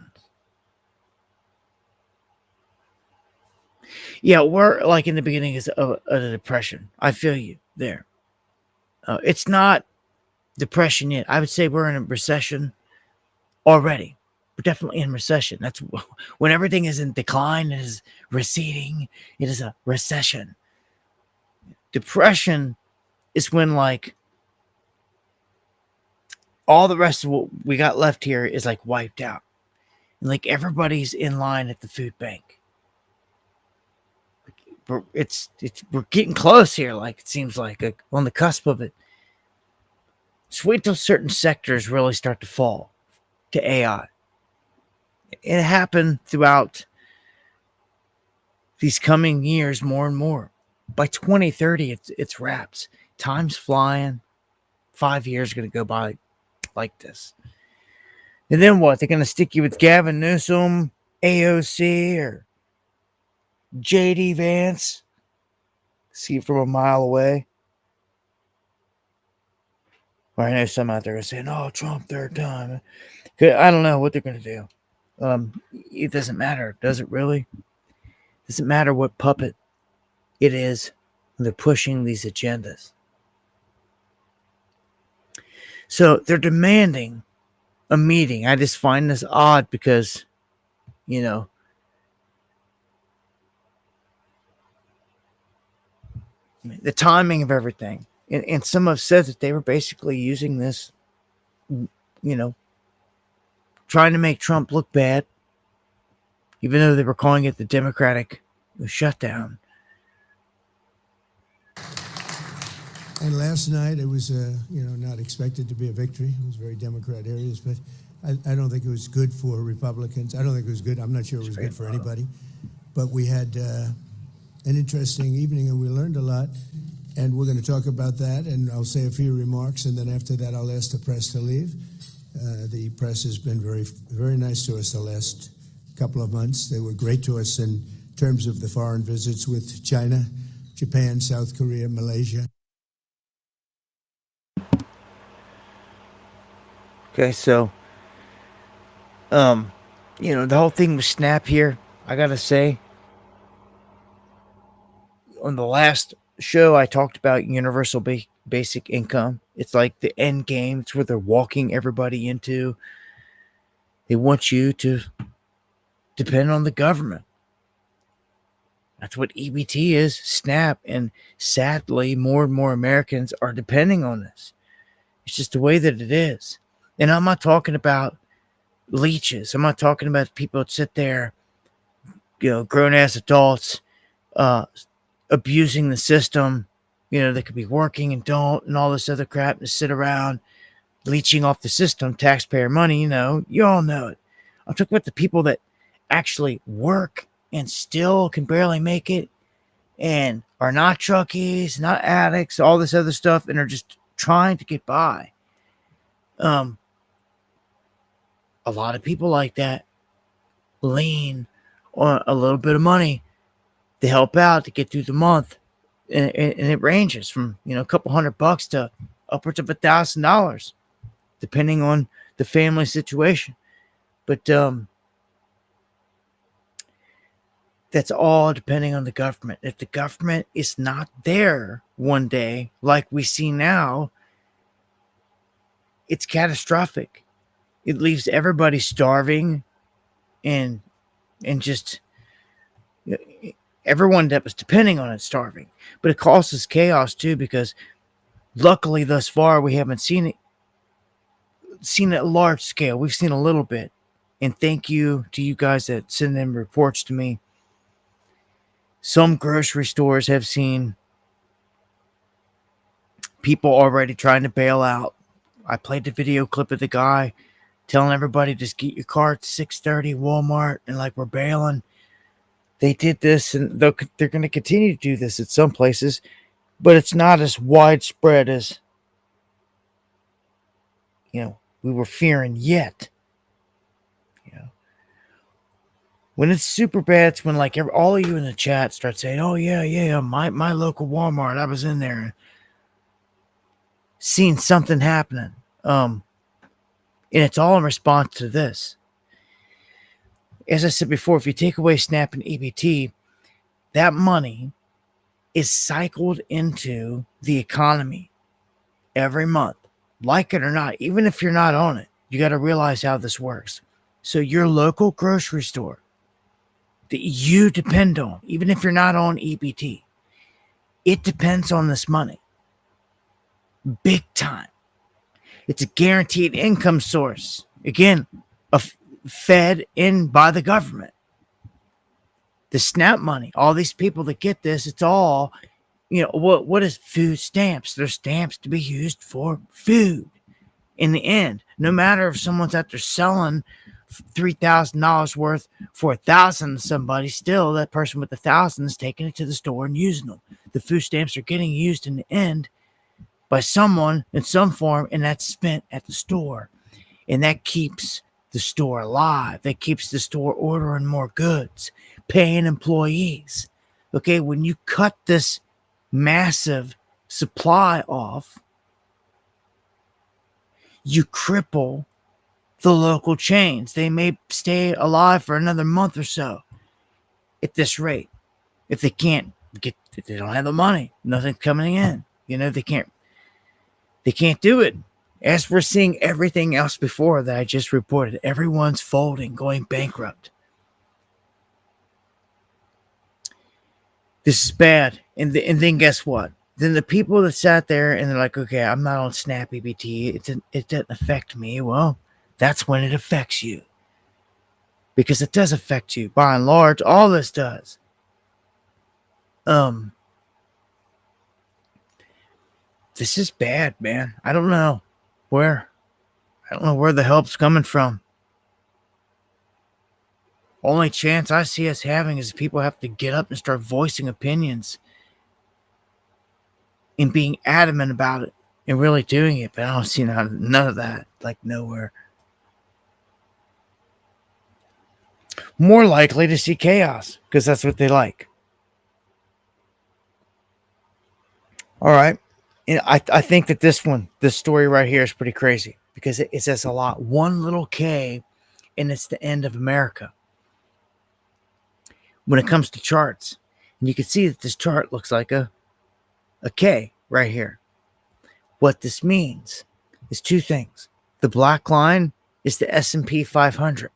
Yeah, we're like in the beginning of a depression. I feel you there. It's not depression yet. I would say we're in a recession already. We're definitely in recession. That's when everything is in decline, it is receding. It is a recession. Depression is when like all the rest of what we got left here is like wiped out. And like everybody's in line at the food bank. We're getting close here, like it seems like on the cusp of it. Just wait till certain sectors really start to fall to AI. It happened throughout these coming years more and more. By 2030, it's wraps. Time's flying. 5 years are going to go by like this. And then what? They're going to stick you with Gavin Newsom, AOC, or J.D. Vance? See it from a mile away. Or I know some out there are saying, oh, Trump third time. I don't know what they're going to do. It doesn't matter. Does it really? It doesn't matter what puppet it is when they're pushing these agendas. So they're demanding a meeting. I just find this odd because, the timing of everything. And some have said that they were basically using this, trying to make Trump look bad, even though they were calling it the Democratic shutdown. And last night it was, not expected to be a victory. It was very Democrat areas, but I don't think it was good for Republicans. I don't think it was good. I'm not sure it was good for anybody. But we had an interesting evening, and we learned a lot. And we're going to talk about that, and I'll say a few remarks, and then after that I'll ask the press to leave. The press has been very, very nice to us the last couple of months. They were great to us in terms of the foreign visits with China, Japan, South Korea, Malaysia. Okay, so, the whole thing with SNAP here, I got to say, on the last show, I talked about universal basic income. It's like the end game. It's where they're walking everybody into. They want you to depend on the government. That's what EBT is, SNAP. And sadly, more and more Americans are depending on this. It's just the way that it is. And I'm not talking about leeches. I'm not talking about people that sit there, grown-ass adults, abusing the system, they could be working and don't, and all this other crap, to sit around leeching off the system, taxpayer money, you all know it. I'm talking about the people that actually work and still can barely make it and are not truckies, not addicts, all this other stuff, and are just trying to get by. A lot of people like that lean on a little bit of money to help out to get through the month, and it ranges from a couple $100 to upwards of $1,000, depending on the family situation. But they're that's all depending on the government. If the government is not there one day, like we see now, it's catastrophic. It leaves everybody starving and just everyone that was depending on it starving. But it causes chaos too, because luckily thus far we haven't seen it at large scale. We've seen a little bit. And thank you to you guys that send in reports to me. Some grocery stores have seen people already trying to bail out. I played the video clip of the guy telling everybody, just get your car at 6:30 Walmart, and like, we're bailing. They did this, and they're going to continue to do this at some places, but it's not as widespread as we were fearing yet. When it's super bad, it's when like all of you in the chat start saying, "Oh yeah, my local Walmart, I was in there, seeing something happening." And it's all in response to this. As I said before, if you take away SNAP and EBT, that money is cycled into the economy every month, like it or not. Even if you're not on it, you got to realize how this works. So your local grocery store that you depend on, even if you're not on EBT, it depends on this money. Big time. It's a guaranteed income source. Again, fed in by the government. The SNAP money, all these people that get this, it's all, what is food stamps? They're stamps to be used for food. In the end, no matter if someone's out there selling $3,000 worth for $1,000 to somebody, still that person with $1,000 is taking it to the store and using them. The food stamps are getting used in the end by someone in some form, and that's spent at the store. And that keeps the store alive. That keeps the store ordering more goods, paying employees. Okay, when you cut this massive supply off, you cripple the local chains. They may stay alive for another month or so at this rate. If they can't get, if they don't have the money, nothing's coming in. They can't do it. As we're seeing everything else before that I just reported, everyone's folding, going bankrupt. This is bad. And then guess what? Then the people that sat there and they're like, okay, I'm not on SNAP EBT. It doesn't affect me. Well, that's when it affects you. Because it does affect you. By and large, all this does. This is bad, man. I don't know where the help's coming from. Only chance I see us having is people have to get up and start voicing opinions and being adamant about it and really doing it. But I don't see none of that, like nowhere. More likely to see chaos because that's what they like. All right. And I think that this story right here is pretty crazy because it says a lot. One little K and it's the end of America. When it comes to charts, and you can see that this chart looks like a K right here. What this means is two things. The black line is the S&P 500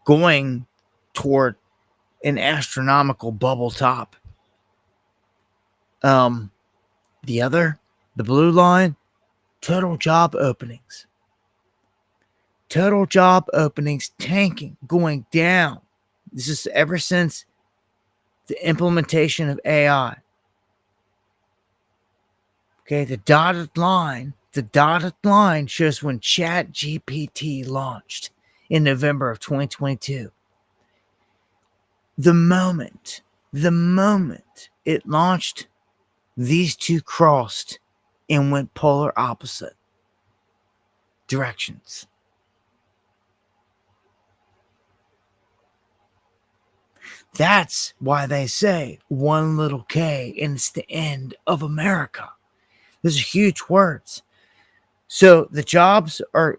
going toward an astronomical bubble top. The blue line, total job openings. Total job openings tanking, going down. This is ever since the implementation of AI. Okay, the dotted line shows when ChatGPT launched in November of 2022. The moment it launched, these two crossed and went polar opposite directions. That's why they say one little K and it's the end of America. Those are huge words. So the jobs are,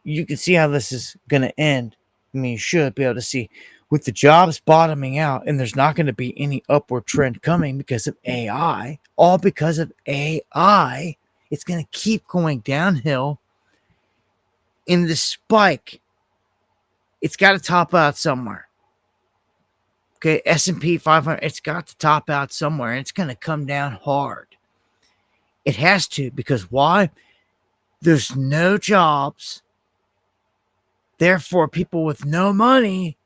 you can see how this is going to end. I mean, you should be able to see with the jobs bottoming out, and there's not going to be any upward trend coming because of AI, all because of AI, it's going to keep going downhill. In the spike, it's got to top out somewhere. Okay, S&P 500, it's got to top out somewhere, and it's going to come down hard. It has to, because why? There's no jobs. Therefore, people with no money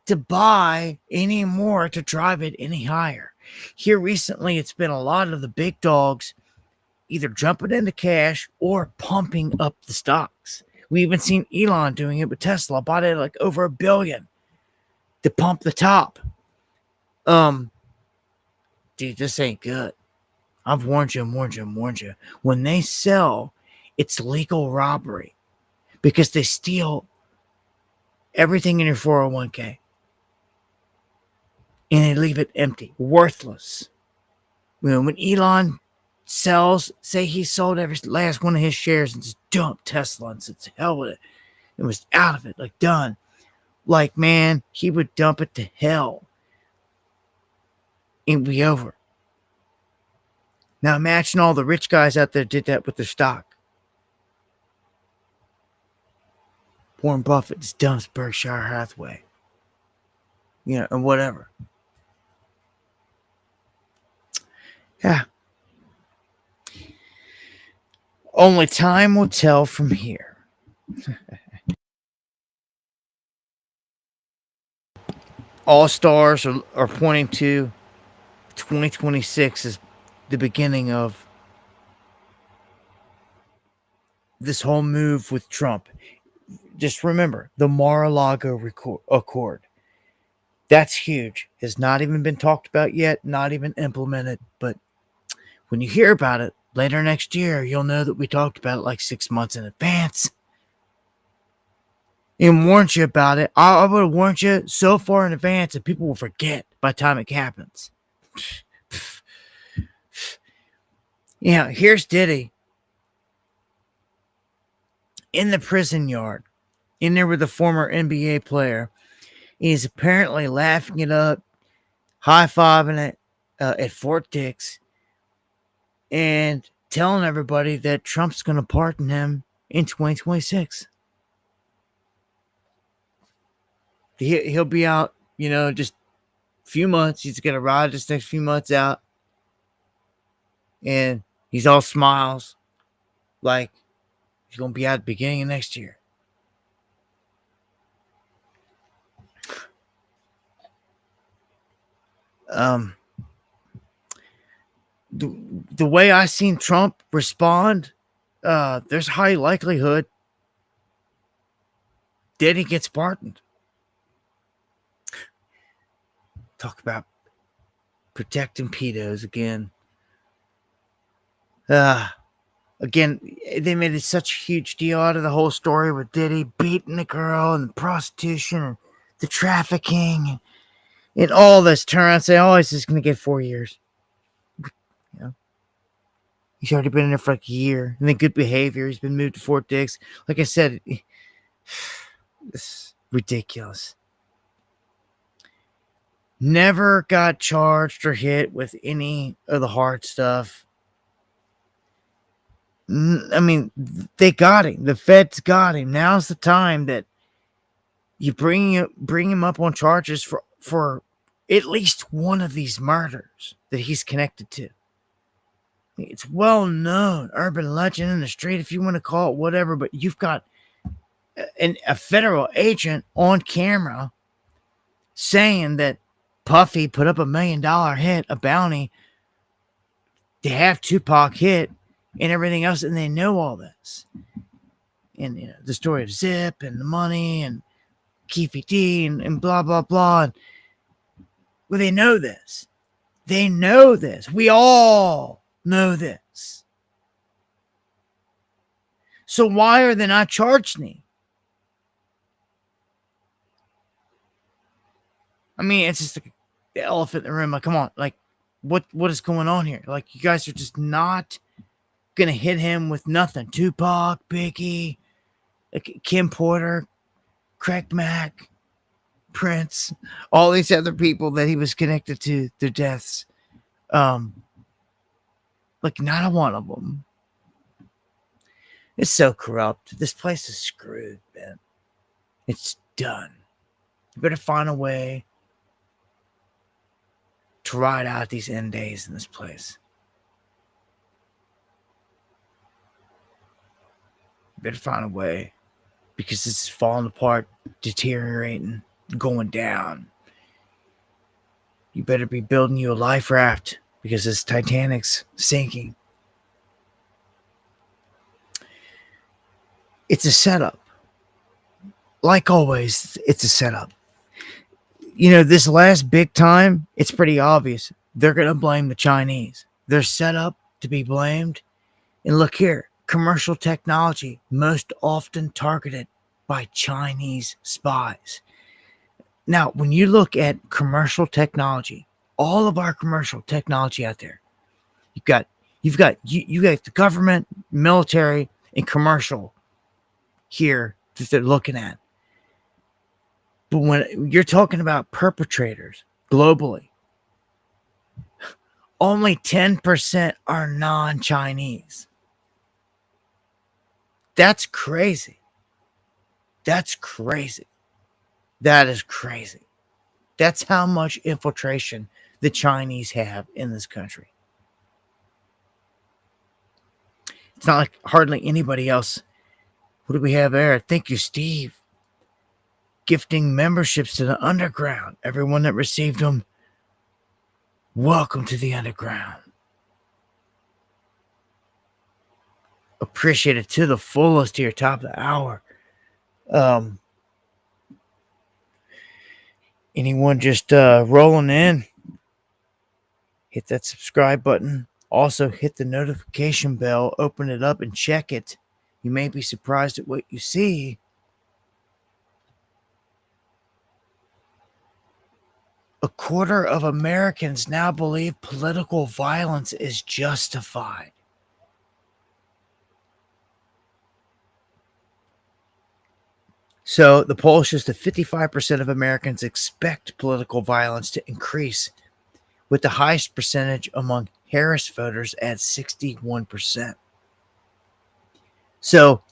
to buy any more to drive it any higher. Here recently, it's been a lot of the big dogs either jumping into cash or pumping up the stocks. We even seen Elon doing it with Tesla, bought it like over $1 billion to pump the top. Dude, this ain't good. I've warned you. When they sell, it's legal robbery because they steal everything in your 401k and they leave it empty, worthless. When Elon sells, say he sold every last one of his shares and just dumped Tesla and said, hell with it. It was out of it, like done. Like, man, he would dump it to hell. It'd be over. Now imagine all the rich guys out there did that with their stock. Warren Buffett just dumps Berkshire Hathaway. And whatever. Yeah. Only time will tell from here. All stars are pointing to 2026 as the beginning of this whole move with Trump. Just remember the Mar-a-Lago Accord. That's huge. Has not even been talked about yet, not even implemented. But when you hear about it later next year, you'll know that we talked about it like 6 months in advance. And warned you about it. I would have warned you so far in advance that people will forget by the time it happens. Here's Diddy in the prison yard, in there with a former NBA player. He's apparently laughing it up, high-fiving it at Fort Dix, and telling everybody that Trump's going to pardon him in 2026. He'll be out, just a few months. He's going to ride this next few months out. And he's all smiles, like he's going to be out at the beginning of next year. The way I seen Trump respond, there's high likelihood Diddy gets pardoned. Talk about protecting pedos again. Again, they made it such a huge deal out of the whole story with Diddy beating the girl and the prostitution and the trafficking and all this. Turn around and say, oh, he's just going to get 4 years. He's already been in there for like a year. And then good behavior. He's been moved to Fort Dix. Like I said, it's ridiculous. Never got charged or hit with any of the hard stuff. I mean, they got him. The feds got him. Now's the time that you bring him up on charges for at least one of these murders that he's connected to. It's well known, urban legend in the street, if you want to call it whatever, but you've got a federal agent on camera saying that Puffy put up $1 million hit, a bounty, to have Tupac hit and everything else, and they know all this. And the story of Zip and the money and Keefy D and blah, blah, blah. And, well, they know this. They know this. We all know this. So why are they not charging me? I mean, it's just like the elephant in the room. Like, come on, like, what is going on here? Like, you guys are just not gonna hit him with nothing. Tupac, Biggie, Kim Porter, Craig Mack, Prince, all these other people that he was connected to, their deaths. Like not one of them. It's so corrupt. This place is screwed, man. It's done. You better find a way to ride out these end days in this place. You better find a way, because it's falling apart, deteriorating, going down. You better be building you a life raft, because this Titanic's sinking. It's a setup. Like always, it's a setup. You know, this last big time, it's pretty obvious. They're going to blame the Chinese. They're set up to be blamed. And look here, commercial technology, most often targeted by Chinese spies. Now, when you look at commercial technology, all of our commercial technology out there, you've got the government, military, and commercial here that they're looking at. But when you're talking about perpetrators globally, only 10% are non-Chinese. That's crazy. That's crazy. That is crazy. That's how much infiltration the Chinese have in this country. It's not like hardly anybody else. What do we have there? Thank you, Steve. Gifting memberships to the underground. Everyone that received them, welcome to the underground. Appreciate it to the fullest here, top of the hour. Anyone just rolling in, hit that subscribe button. Also hit the notification bell, open it up and check it. You may be surprised at what you see. A quarter of Americans now believe political violence is justified. So the poll shows that 55% of Americans expect political violence to increase, with the highest percentage among Harris voters at 61%. So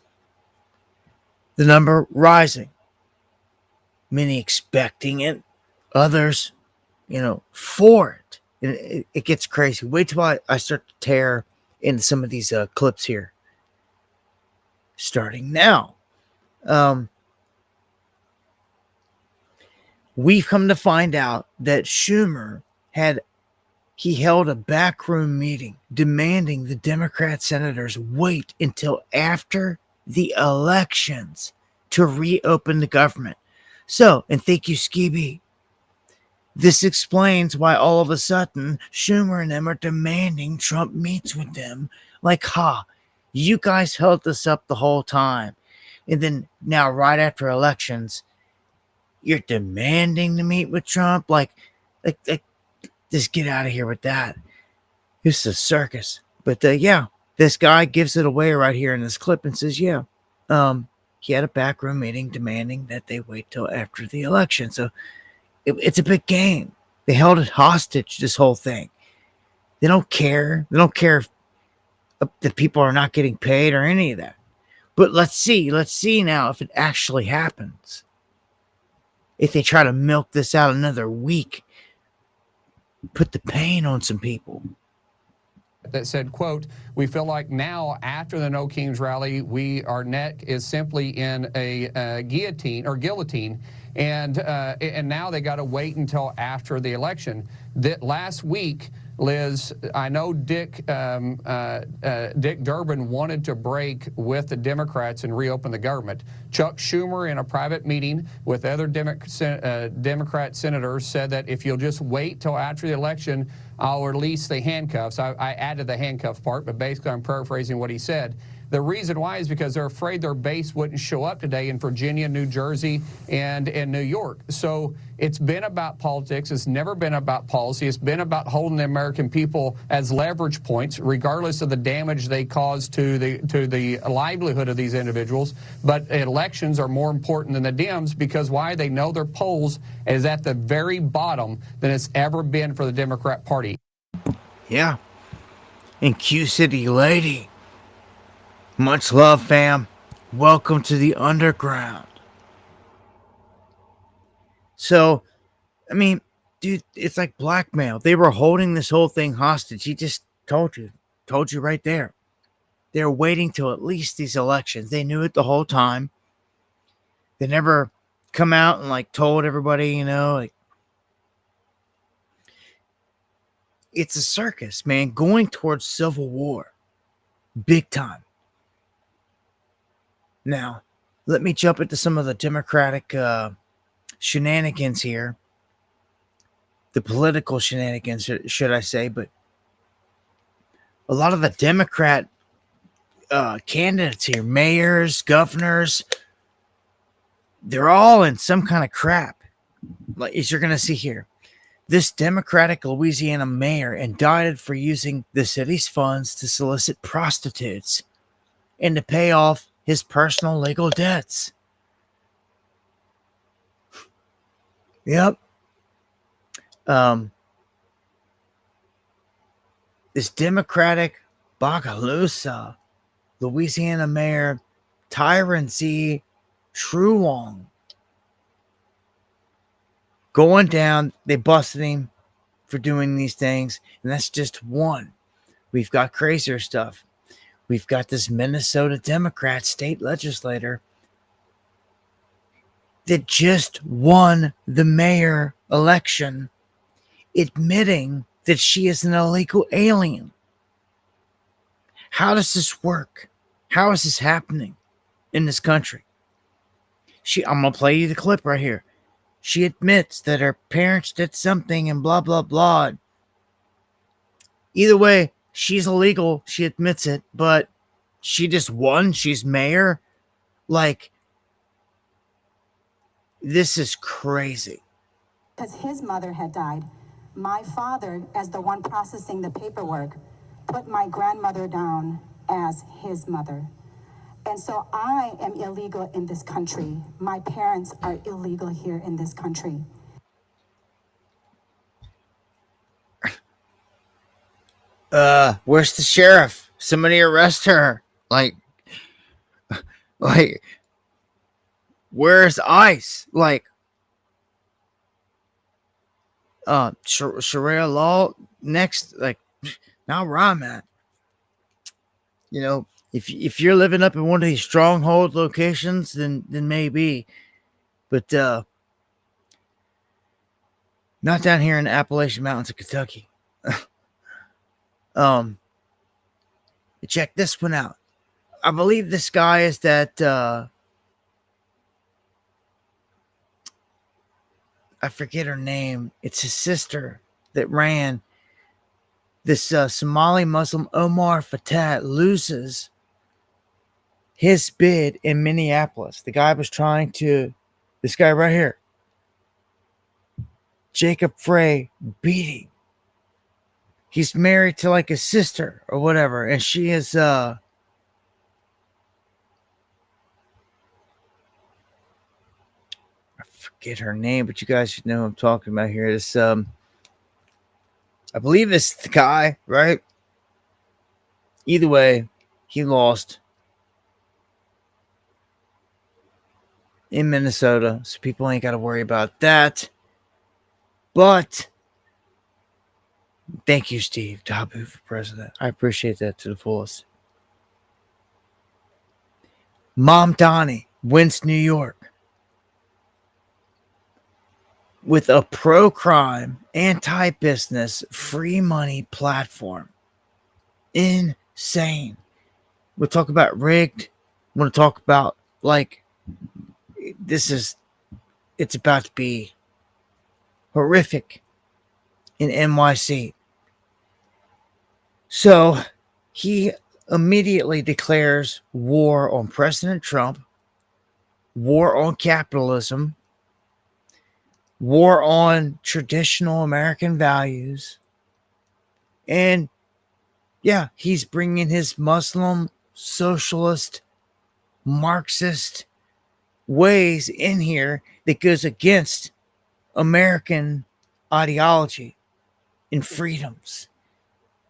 the number rising, many expecting it, others, for it. And it gets crazy. Wait till I start to tear into some of these clips here. Starting now. We've come to find out that Schumer held a backroom meeting demanding the Democrat senators wait until after the elections to reopen the government. So, and thank you, Skibby. This explains why all of a sudden Schumer and them are demanding Trump meets with them. Like, you guys held this up the whole time. And then now, right after elections, you're demanding to meet with Trump? Like, just get out of here with that. This is a circus. But this guy gives it away right here in this clip and says, he had a backroom meeting demanding that they wait till after the election. So it's a big game. They held it hostage, this whole thing. They don't care. They don't care if the people are not getting paid or any of that. But let's see now if it actually happens. If they try to milk this out another week, put the pain on some people. That said, quote, "We feel like now after the No Kings rally, our neck is simply in a guillotine, and now they got to wait until after the election." That last week, Liz, I know Dick Durbin wanted to break with the Democrats and reopen the government. Chuck Schumer, in a private meeting with other Democrat senators, said that if you'll just wait till after the election, I'll release the handcuffs. I added the handcuff part, but basically I'm paraphrasing what he said. The reason why is because they're afraid their base wouldn't show up today in Virginia, New Jersey, and in New York. So it's been about politics. It's never been about policy. It's been about holding the American people as leverage points, regardless of the damage they cause to the livelihood of these individuals. But elections are more important than the Dems because why? They know their polls is at the very bottom than it's ever been for the Democrat Party. Yeah. And Q City Lady. Much love, fam. Welcome to the underground. So, I mean, dude, it's like blackmail. They were holding this whole thing hostage. He just told you right there. They're waiting till at least these elections. They knew it the whole time. They never come out and like told everybody, you know, like it's a circus, man, going towards civil war. Big time. Now, let me jump into some of the Democratic shenanigans here. The political shenanigans, should I say, but a lot of the Democrat candidates here, mayors, governors, they're all in some kind of crap. Like, as you're going to see here, this Democratic Louisiana mayor indicted for using the city's funds to solicit prostitutes and to pay off his personal legal debts. Yep. This Democratic Bogalusa, Louisiana Mayor Tyron Z. Truong, going down, they busted him for doing these things, and that's just one. We've got crazier stuff. We've got this Minnesota Democrat state legislator that just won the mayor election, admitting that she is an illegal alien. How does this work? How is this happening in this country? I'm going to play you the clip right here. She admits that her parents did something and blah, blah, blah. Either way, she's illegal. She admits it, but she just won. She's mayor. Like, this is crazy. Because his mother had died. My father, as the one processing the paperwork, put my grandmother down as his mother. And so I am illegal in this country. My parents are illegal here in this country. Where's the sheriff? Somebody arrest her. Like, where's ICE? Like, Sharia law next. Like, not where I'm at. You know, if you're living up in one of these stronghold locations, then maybe, but not down here in the Appalachian Mountains of Kentucky. Check this one out. I believe this guy is that I forget her name. It's his sister that ran. This Somali Muslim Omar Fattah loses his bid in Minneapolis. The guy was trying to, this guy right here, Jacob Frey, beat him. He's married to like his sister or whatever, and she is I forget her name, but you guys should know who I'm talking about here. This I believe this is the guy, right? Either way, he lost in Minnesota, so people ain't got to worry about that. But thank you, Steve Dabu, for president. I appreciate that to the fullest. Mamdani wins New York with a pro-crime, anti-business, free money platform. Insane. We'll talk about rigged. We'll talk about, like, it's about to be horrific in NYC. So he immediately declares war on President Trump, war on capitalism, war on traditional American values. And yeah, he's bringing his Muslim, socialist, Marxist ways in here that goes against American ideology and freedoms.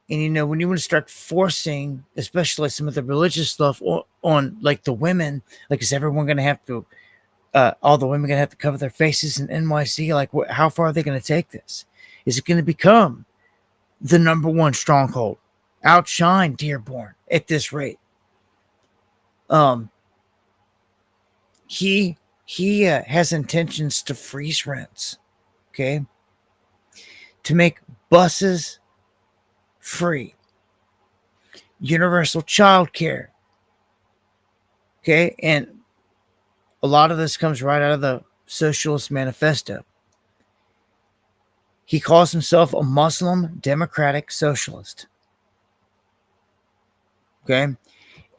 And you know, when you want to start forcing, especially some of the religious stuff on like the women, like is everyone going to have to, all the women going to have to cover their faces in NYC? Like, how far are they going to take this? Is it going to become the number one stronghold? Outshine Dearborn at this rate. He has intentions to freeze rents, okay, to make buses free, universal child care, okay, and a lot of this comes right out of the Socialist Manifesto. He calls himself a Muslim democratic socialist, okay,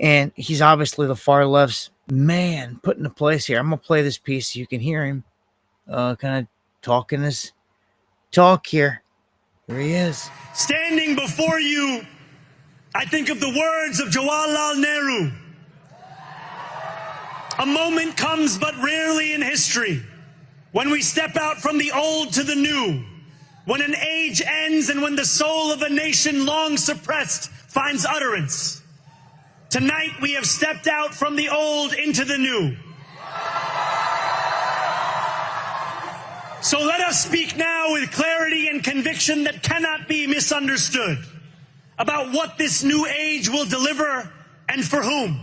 and he's obviously the far left's man put into place here. I'm gonna play this piece so you can hear him kind of talking his talk here. Here he is. Standing before you, I think of the words of Jawaharlal Nehru. A moment comes but rarely in history when we step out from the old to the new, when an age ends and when the soul of a nation long suppressed finds utterance. Tonight we have stepped out from the old into the new. So let us speak now with clarity and conviction that cannot be misunderstood about what this new age will deliver and for whom.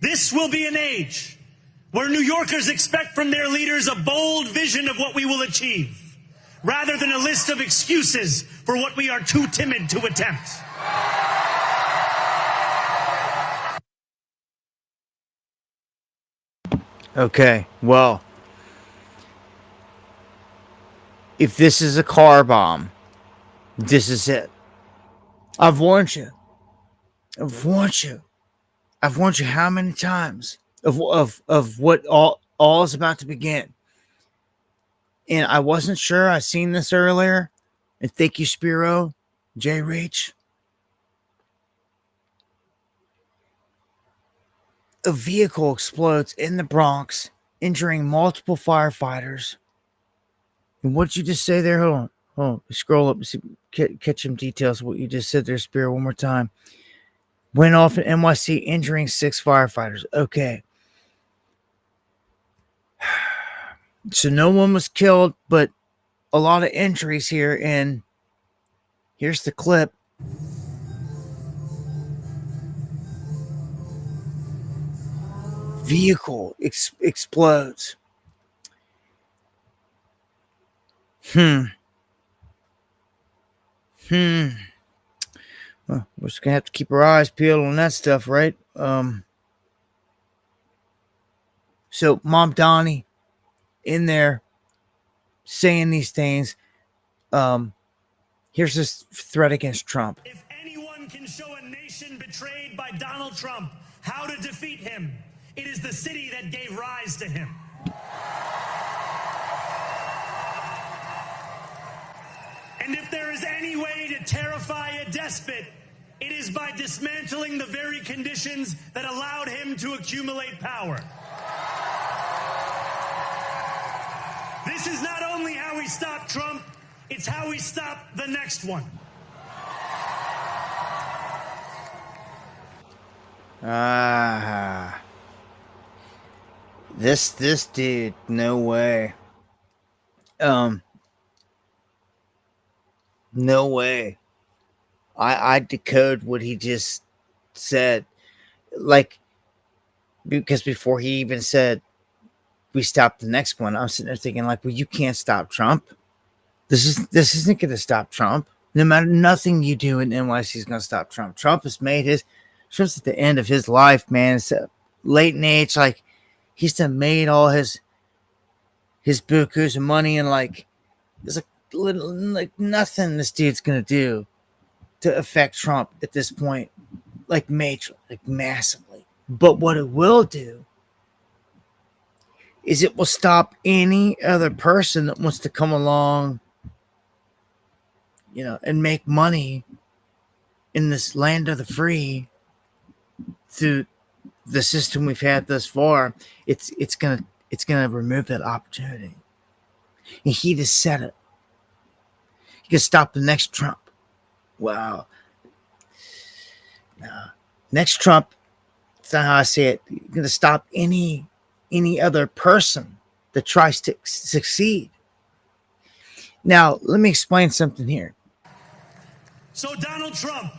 This will be an age where New Yorkers expect from their leaders a bold vision of what we will achieve, rather than a list of excuses for what we are too timid to attempt. Okay, well, if this is a car bomb, this is it. I've warned you. I've warned you. I've warned you how many times of what all is about to begin. And I wasn't sure. I seen this earlier. And thank you, Spiro, J Reach. A vehicle explodes in the Bronx, injuring multiple firefighters. And what did you just say there? Hold on. Scroll up and see, catch some details of what you just said there, Spiro, one more time. Went off in NYC, injuring 6 firefighters. Okay. So no one was killed, but a lot of injuries here. And here's the clip. Vehicle explodes. Well, we're just gonna have to keep our eyes peeled on that stuff, right? So Mom Donnie in there saying these things. Here's this threat against Trump. If anyone can show a nation betrayed by Donald Trump how to defeat him, it is the city that gave rise to him. And if there is any way to terrify a despot, it is by dismantling the very conditions that allowed him to accumulate power. This is not only how we stop Trump, it's how we stop the next one. This dude, no way. No way. I decode what he just said. Like, because before he even said we stopped the next one, I'm sitting there thinking, like, well, you can't stop Trump. This isn't gonna stop Trump. No matter, nothing you do in NYC is gonna stop Trump. Trump has made Trump's at the end of his life, man. It's late in age, like he's done made all his bukus of money, and like there's like nothing this dude's gonna do to affect Trump at this point. like major, like massively. But what it will do is it will stop any other person that wants to come along, and make money in this land of the free through the system we've had thus far. It's gonna remove that opportunity. And he just said it. He can stop the next Trump. Wow. No. Next Trump, that's not how I say it. You're gonna stop any other person that tries to succeed. Now, let me explain something here. So Donald Trump,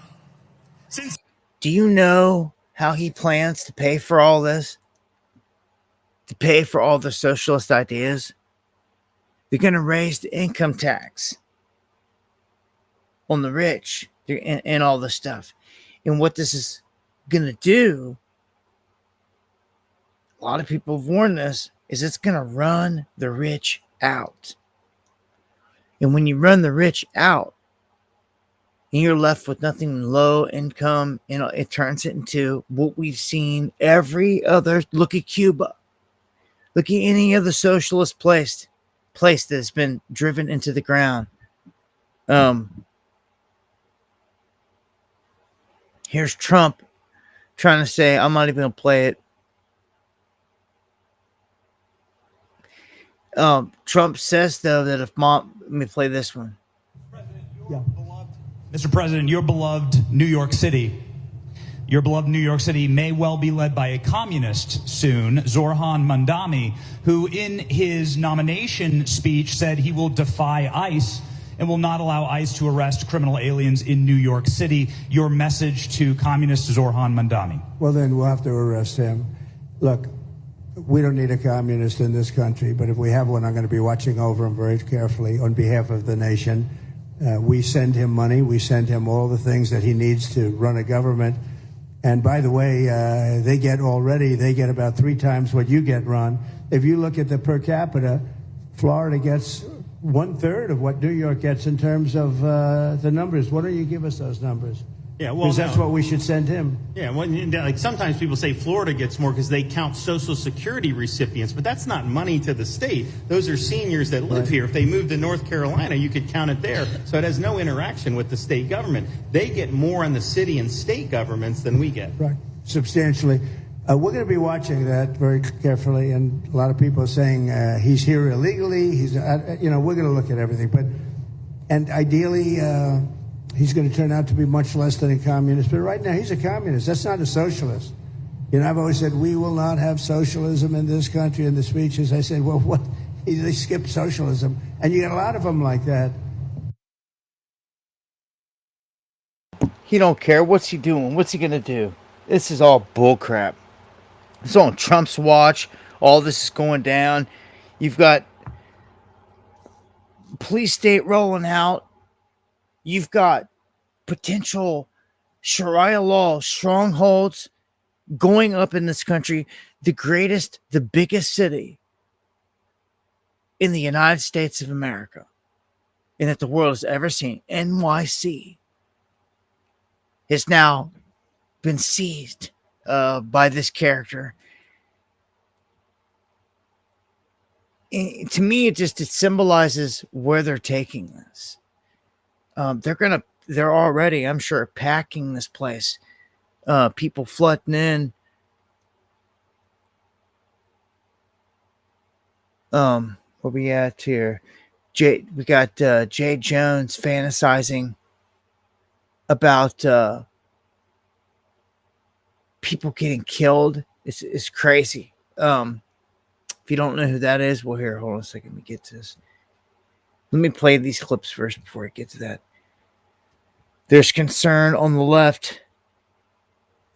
do you know how he plans to pay for all this? To pay for all the socialist ideas? They're going to raise the income tax on the rich and all this stuff. And what this is going to do, a lot of people have warned us, is it's going to run the rich out. And when you run the rich out, and you're left with nothing low income, it turns it into what we've seen every other. Look at Cuba. Look at any other socialist place that has been driven into the ground. Here's Trump trying to say, I'm not even going to play it. Trump says, though, that let me play this one. Yeah. Mr. President, your beloved New York City may well be led by a communist soon, Zoran Mandami, who in his nomination speech said he will defy ICE and will not allow ICE to arrest criminal aliens in New York City. Your message to communist Zoran Mandami? Well, then we'll have to arrest him. Look, we don't need a communist in this country, but if we have one, I'm going to be watching over him very carefully on behalf of the nation. We send him money. We send him all the things that he needs to run a government. And by the way, they get about 3 times what you get, Ron. If you look at the per capita, Florida gets 1/3 of what New York gets in terms of the numbers. Why don't you give us those numbers? Yeah, well, because that's what we should send him. Yeah, well, like sometimes people say Florida gets more because they count Social Security recipients, but that's not money to the state. Those are seniors that live here. If they moved to North Carolina, you could count it there. So it has no interaction with the state government. They get more in the city and state governments than we get. Right, substantially. We're going to be watching that very carefully, and a lot of people are saying he's here illegally. We're going to look at everything, and ideally. He's going to turn out to be much less than a communist. But right now, he's a communist. That's not a socialist. I've always said, we will not have socialism in this country. In the speeches, I said, well, what? They skipped socialism. And you got a lot of them like that. He don't care. What's he doing? What's he going to do? This is all bullcrap. It's on Trump's watch. All this is going down. You've got police state rolling out. You've got potential Sharia law strongholds going up in this country. The biggest city in the United States of America and that the world has ever seen, NYC, has now been seized by this character. And to me, it symbolizes where they're taking this. They're already, I'm sure, packing this place. People flooding in. Where we at here? We got Jay Jones fantasizing about people getting killed. It's crazy. If you don't know who that is, well, here, hold on a second. Let me get to this. Let me play these clips first before I get to that. There's concern on the left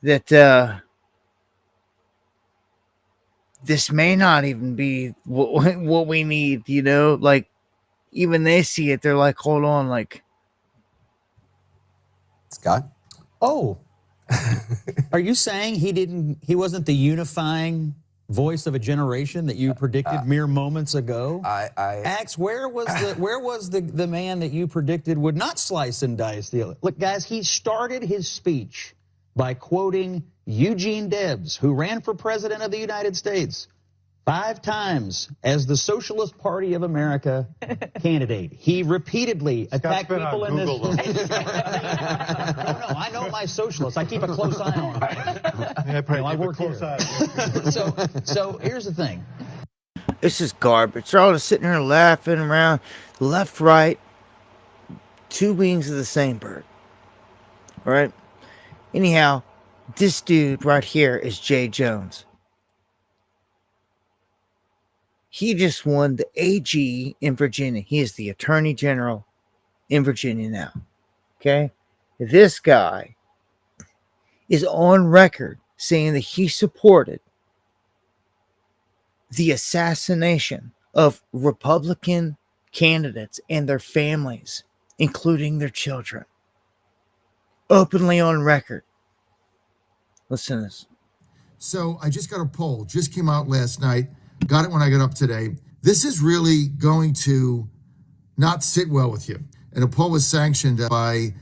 that this may not even be what we need, like even they see it. They're like, hold on, like. Scott? Oh, are you saying he wasn't the unifying voice of a generation that you predicted mere moments ago? Axe, where was the man that you predicted would not slice and dice the other? Look, guys, he started his speech by quoting Eugene Debs, who ran for president of the United States 5 times as the Socialist Party of America candidate. He repeatedly attacked people in this. No, I know my socialists. I keep a close eye on them. Yeah, I work here. So here's the thing. This is garbage. They're all just sitting here laughing around, left, right, two wings of the same bird. All right? Anyhow, this dude right here is Jay Jones. He just won the AG in Virginia. He is the Attorney General in Virginia now. Okay? This guy is on record saying that he supported the assassination of Republican candidates and their families, including their children. Openly on record. Listen to this. So I just got a poll, just came out last night. Got it when I got up today. This is really going to not sit well with you. And a poll was sanctioned by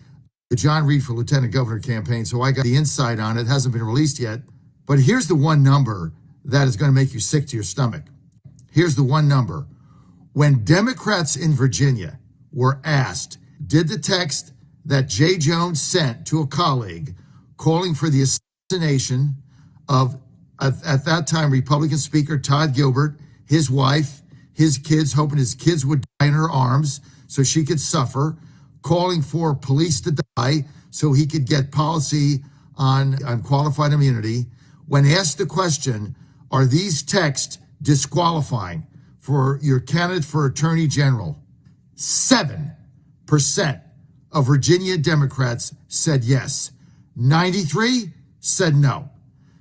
the John Reed for Lieutenant Governor campaign, so I got the insight on it. It hasn't been released yet. But here's the one number that is going to make you sick to your stomach. Here's the one number. When Democrats in Virginia were asked, did the text that Jay Jones sent to a colleague calling for the assassination of, at that time, Republican Speaker Todd Gilbert, his wife, his kids, hoping his kids would die in her arms so she could suffer, calling for police to die so he could get policy on qualified immunity. When asked the question, are these texts disqualifying for your candidate for Attorney General? 7% of Virginia Democrats said yes. 93 said no.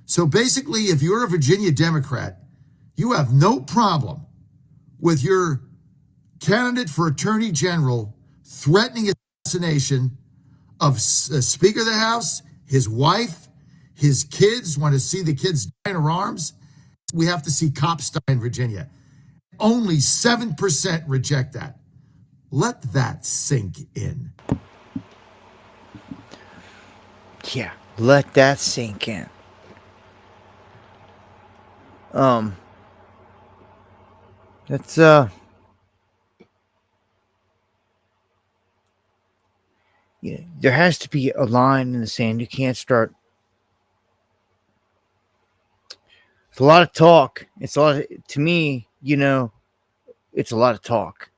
So basically, if you're a Virginia Democrat, you have no problem with your candidate for Attorney General threatening assassination of Speaker of the House, his wife, his kids, want to see the kids die in her arms. We have to see cops die in Virginia. Only 7% reject that. Let that sink in. Yeah, let that sink in. That's yeah, there has to be a line in the sand. You can't start. It's a lot of talk. It's a lot of, to me, it's a lot of talk.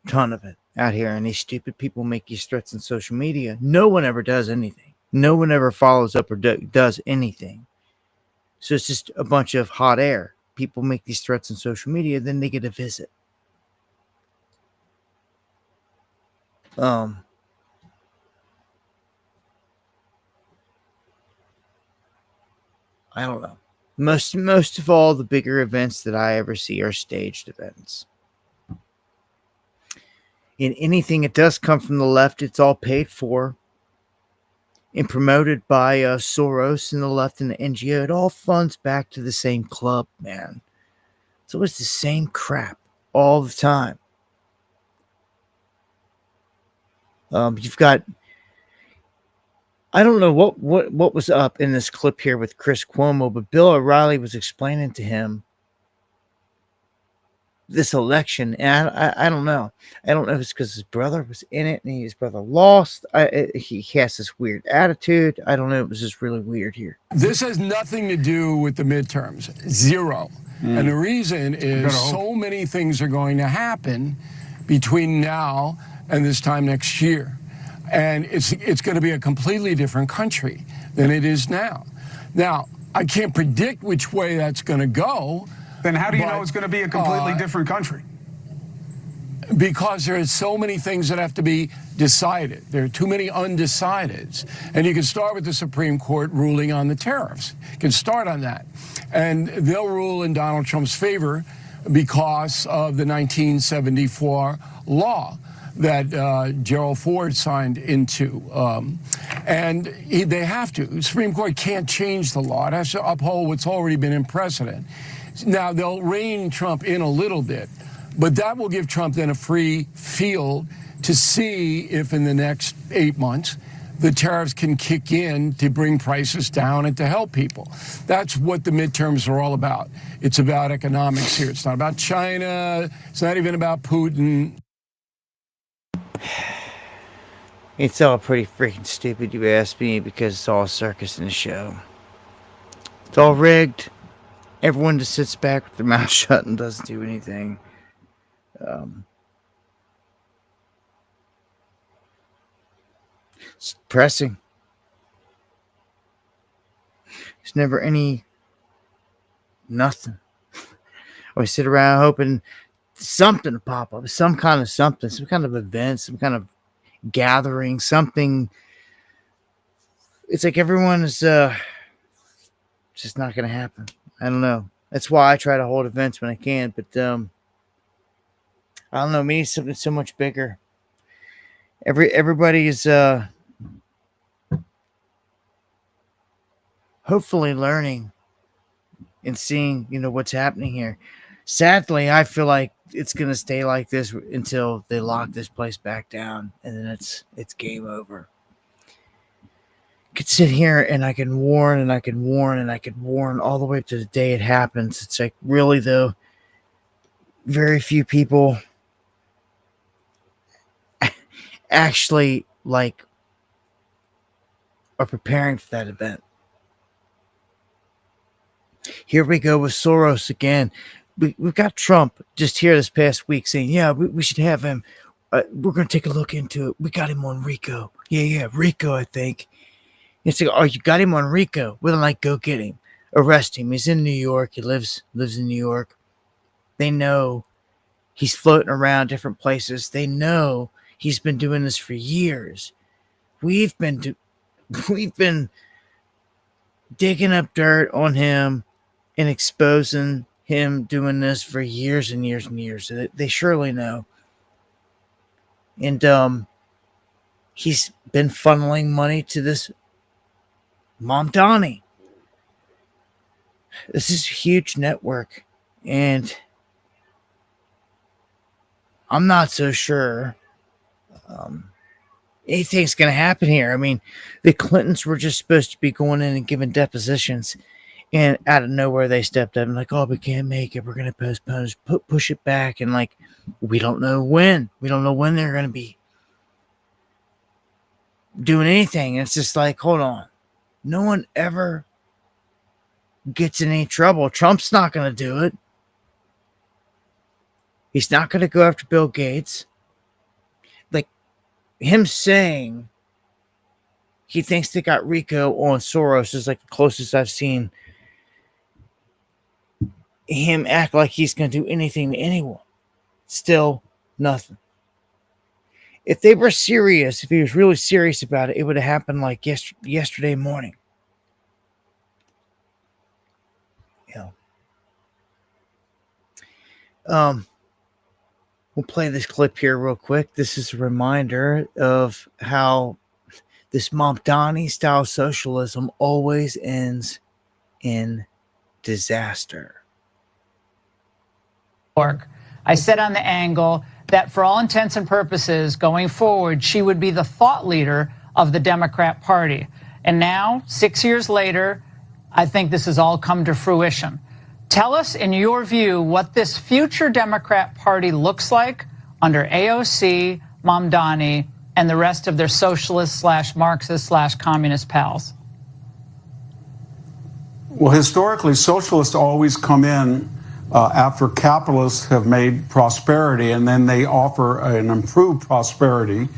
Ton of it out here, and these stupid people make these threats on social media. No one ever does anything. No one ever follows up or does anything. So it's just a bunch of hot air. People make these threats on social media, then they get a visit. I don't know. Most of all, the bigger events that I ever see are staged events. In anything that does come from the left, it's all paid for and promoted by Soros and the left and the NGO. It all funds back to the same club, man. It's always the same crap all the time. You've got, I don't know what was up in this clip here with Chris Cuomo, but Bill O'Reilly was explaining to him this election, and I don't know. I don't know if it's because his brother was in it and his brother lost. He has this weird attitude. I don't know. It was just really weird here. This has nothing to do with the midterms. Zero. And the reason is so many things are going to happen between now and this time next year. And it's going to be a completely different country than it is now. Now, I can't predict which way that's going to go. Then how do you know it's going to be a completely different country? Because there are so many things that have to be decided. There are too many undecideds. And you can start with the Supreme Court ruling on the tariffs. You can start on that. And they'll rule in Donald Trump's favor because of the 1974 law that Gerald Ford signed into. They have to. The Supreme Court can't change the law. It has to uphold what's already been in precedent. Now, they'll rein Trump in a little bit, but that will give Trump then a free field to see if in the next 8 months the tariffs can kick in to bring prices down and to help people. That's what the midterms are all about. It's about economics here. It's not about China. It's not even about Putin. It's all pretty freaking stupid, you ask me, because it's all a circus and a show. It's all rigged. Everyone just sits back with their mouth shut and doesn't do anything. It's depressing. There's never nothing. We sit around hoping something to pop up, some kind of something, some kind of event, some kind of gathering, something. It's like everyone is just not going to happen. I don't know. That's why I try to hold events when I can, but I don't know. Me, something so much bigger. Everybody is hopefully learning and seeing, what's happening here. Sadly, I feel like it's going to stay like this until they lock this place back down, and then it's game over. I could sit here and I can warn and I can warn and I can warn all the way up to the day it happens. It's like, really, though, very few people actually are preparing for that event. Here we go with Soros again. We've got Trump just here this past week saying, yeah, we should have him. We're going to take a look into it. We got him on RICO. Yeah, RICO, I think. It's like, oh, you got him on RICO. Well, then, go get him. Arrest him. He's in New York. He lives in New York. They know he's floating around different places. They know he's been doing this for years. We've been digging up dirt on him and exposing him doing this for years and years and years. They surely know. And he's been funneling money to this Mamdani. This is a huge network, and I'm not so sure anything's going to happen here. I mean, the Clintons were just supposed to be going in and giving depositions, and out of nowhere they stepped up and like, oh, we can't make it. We're going to postpone, push it back, and we don't know when. We don't know when they're going to be doing anything. And it's just like, hold on. No one ever gets in any trouble. Trump's not going to do it. He's not going to go after Bill Gates. Him saying he thinks they got RICO on Soros is the closest I've seen him act like he's going to do anything to anyone. Still nothing. If they were serious, if he was really serious about it, it would have happened yesterday morning. We'll play this clip here real quick. This is a reminder of how this Mamdani style socialism always ends in disaster. I said on the angle that for all intents and purposes going forward, she would be the thought leader of the Democrat Party. And now, 6 years later, I think this has all come to fruition. Tell us, in your view, what this future Democrat Party looks like under AOC, Mamdani, and the rest of their socialist/Marxist/communist pals. Well, historically, socialists always come in after capitalists have made prosperity, and then they offer an improved prosperity.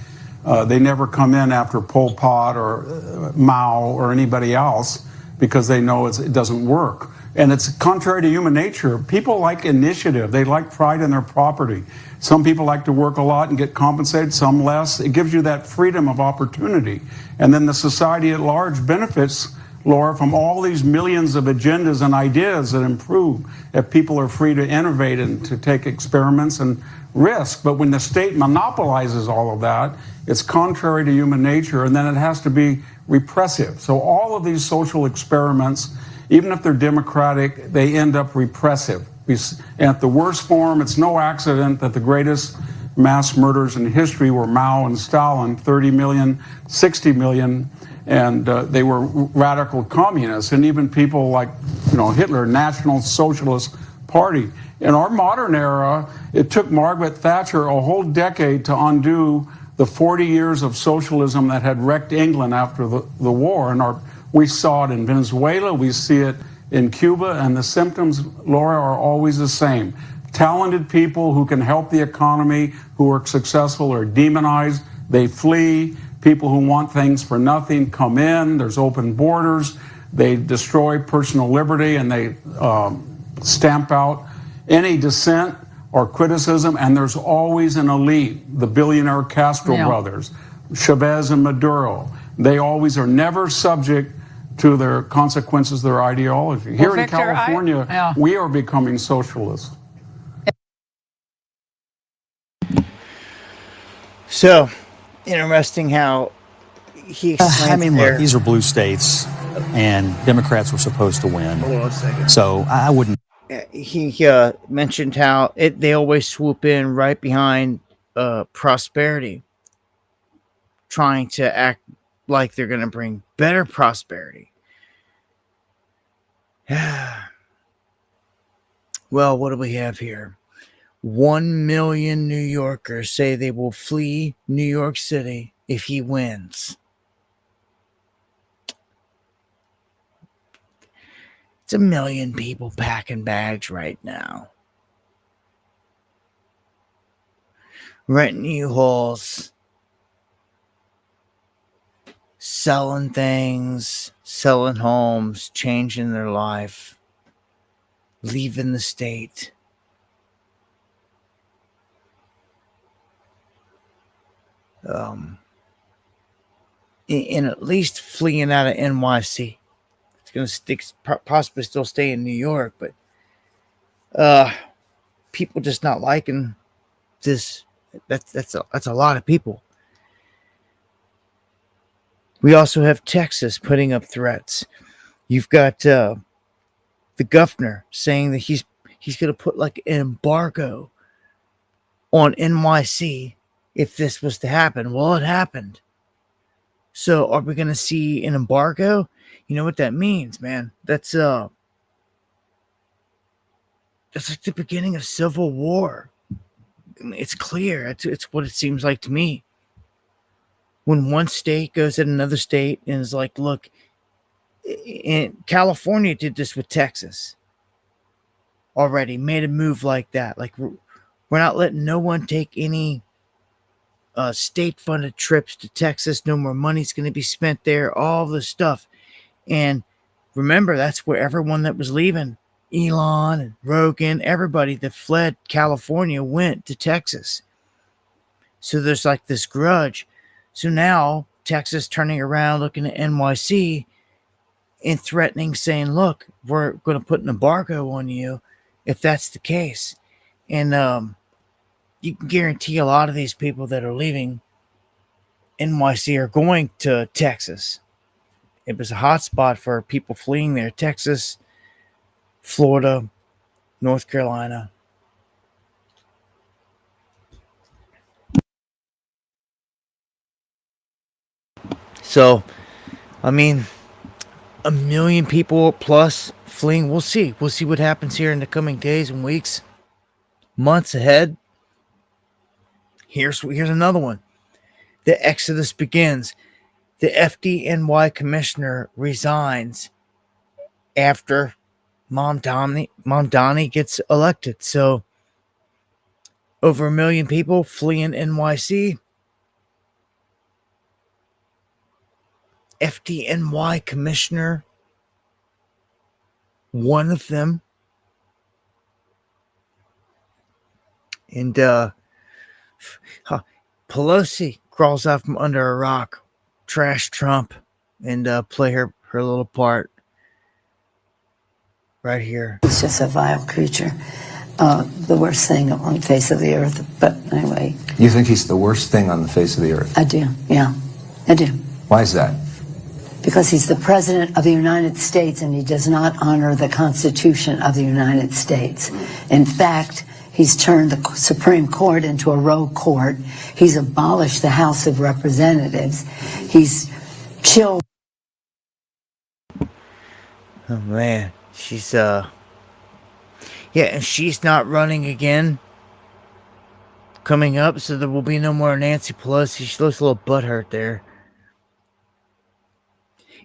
They never come in after Pol Pot or Mao or anybody else because they know it doesn't work. And it's contrary to human nature. People like initiative. They like pride in their property. Some people like to work a lot and get compensated, some less. It gives you that freedom of opportunity. And then the society at large benefits, Laura, from all these millions of agendas and ideas that improve if people are free to innovate and to take experiments and risk. But when the state monopolizes all of that, it's contrary to human nature, and then it has to be repressive. So all of these social experiments, even if they're democratic, they end up repressive. And at the worst form, it's no accident that the greatest mass murders in history were Mao and Stalin, 30 million, 60 million, and they were radical communists. And even people like, Hitler, National Socialist Party. In our modern era, it took Margaret Thatcher a whole decade to undo the 40 years of socialism that had wrecked England after the war. And we saw it in Venezuela, we see it in Cuba, and the symptoms, Laura, are always the same. Talented people who can help the economy, who are successful, are demonized. They flee. People who want things for nothing come in. There's open borders. They destroy personal liberty, and they stamp out any dissent or criticism. And there's always an elite, the billionaire Castro brothers, Chavez and Maduro. They always are never subject to their consequences, their ideology. Here in California, we are becoming socialists. So, interesting how he explains look, these are blue states, and Democrats were supposed to win. Hold on a second. So I wouldn't. He mentioned how they always swoop in right behind prosperity, trying to act like they're going to bring better prosperity. Well, what do we have here? 1 million New Yorkers say they will flee New York City if he wins. It's 1 million people packing bags right now. Renting U-Hauls. Selling things. Selling homes. Changing their life. Leaving the state. And at least fleeing out of NYC. It's going to stick, possibly still stay in New York, but people just not liking this. That's a lot of people. We also have Texas putting up threats. You've got the governor saying that he's going to put like an embargo on NYC if this was to happen. Well, it happened. So are we going to see an embargo? You know what that means, man? That's like the beginning of civil war. It's clear. It's what it seems like to me. When one state goes at another state and is like, look, California did this with Texas already, made a move like that. Like, we're not letting no one take any state-funded trips to Texas. No more money's going to be spent there. All this stuff. And remember, that's where everyone that was leaving, Elon and Rogan, everybody that fled California went to Texas. So there's like this grudge. So now Texas turning around, looking at NYC and threatening, saying, look, we're going to put an embargo on you if that's the case. And you can guarantee a lot of these people that are leaving NYC are going to Texas. It was a hot spot for people fleeing there. Texas, Florida, North Carolina. So, I mean, 1 million people plus fleeing. We'll see. We'll see what happens here in the coming days and weeks, months ahead. Here's another one. The exodus begins. The FDNY commissioner resigns after Mamdani gets elected. So, over 1 million people fleeing NYC. FDNY commissioner, one of them. And Pelosi crawls out from under a rock, trash Trump, and play her little part right here. He's just a vile creature. The worst thing on the face of the earth. But anyway. You think he's the worst thing on the face of the earth? I do, yeah. I do. Why is that? Because he's the president of the United States and he does not honor the Constitution of the United States. In fact, He's turned the Supreme Court into a rogue court. He's abolished the House of Representatives. He's killed. Oh man, she's yeah, and she's not running again coming up, so there will be no more Nancy Pelosi. She looks a little butthurt there.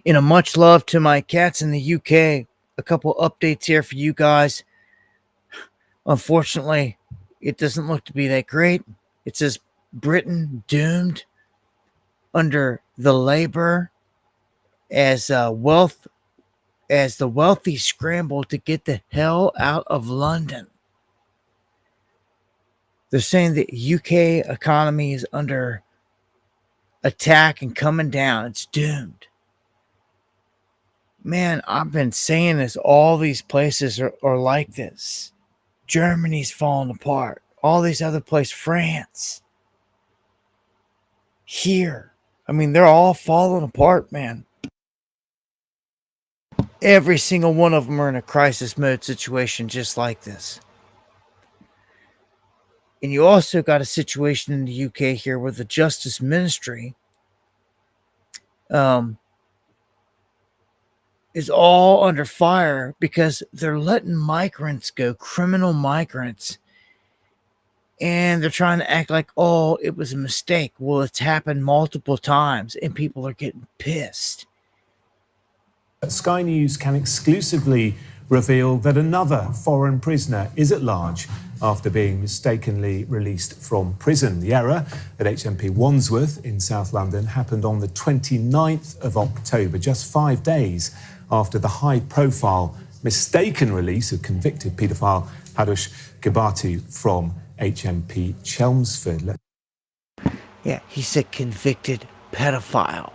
In a much love to my cats in the UK, a couple updates here for you guys. Unfortunately, it doesn't look to be that great. It says Britain doomed under the Labour as the wealthy scramble to get the hell out of London. They're saying the UK economy is under attack and coming down. It's doomed. Man, I've been saying this. All these places are like this. Germany's falling apart. All these other places, France. Here. I mean, they're all falling apart, man. Every single one of them are in a crisis mode situation just like this. And you also got a situation in the UK here where the Justice Ministry is all under fire because they're letting migrants go, criminal migrants. And they're trying to act like, oh, it was a mistake. Well, it's happened multiple times and people are getting pissed. Sky News can exclusively reveal that another foreign prisoner is at large after being mistakenly released from prison. The error at HMP Wandsworth in South London happened on the 29th of October, just 5 days after the high-profile mistaken release of convicted paedophile Hadush Gibati from HMP Chelmsford. Yeah, he said convicted pedophile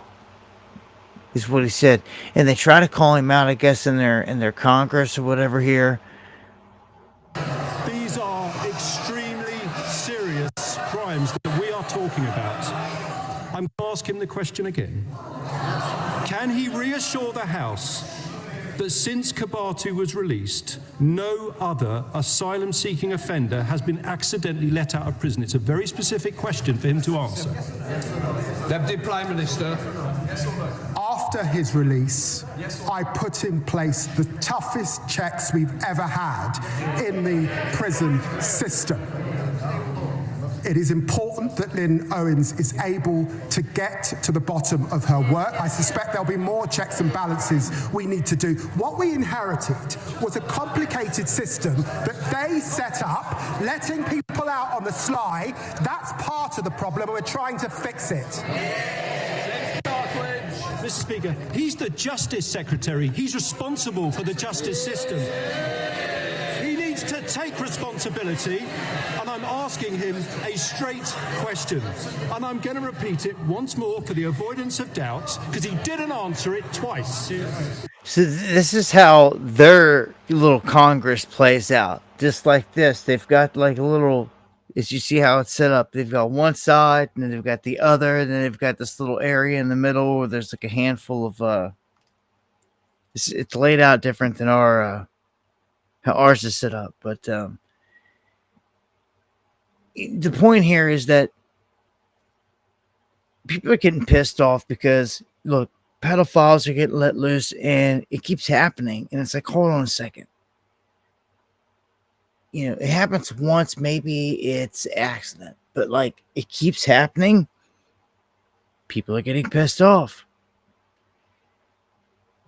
is what he said. And they try to call him out, I guess, in their Congress or whatever here. These are extremely serious crimes that we are talking about. I'm going to ask him the question again. Can he reassure the House that since Kibati was released, no other asylum-seeking offender has been accidentally let out of prison? It's a very specific question for him to answer. Deputy Prime Minister. After his release, I put in place the toughest checks we've ever had in the prison system. It is important that Lynn Owens is able to get to the bottom of her work. I suspect there'll be more checks and balances we need to do. What we inherited was a complicated system that they set up, letting people out on the sly. That's part of the problem, and we're trying to fix it. Mr. Speaker, he's the Justice Secretary. He's responsible for the justice system. He needs to take responsibility, and I'm asking him a straight question. And I'm going to repeat it once more for the avoidance of doubt, because he didn't answer it twice. So this is how their little Congress plays out. Just like this. They've got like a little... As you see how it's set up, they've got one side, and then they've got the other, and then they've got this little area in the middle where there's like a handful of it's laid out different than our how ours is set up. But the point here is that people are getting pissed off because look, pedophiles are getting let loose, and it keeps happening, and it's like, hold on a second. You know, it happens once, maybe it's accident, but like it keeps happening. People are getting pissed off.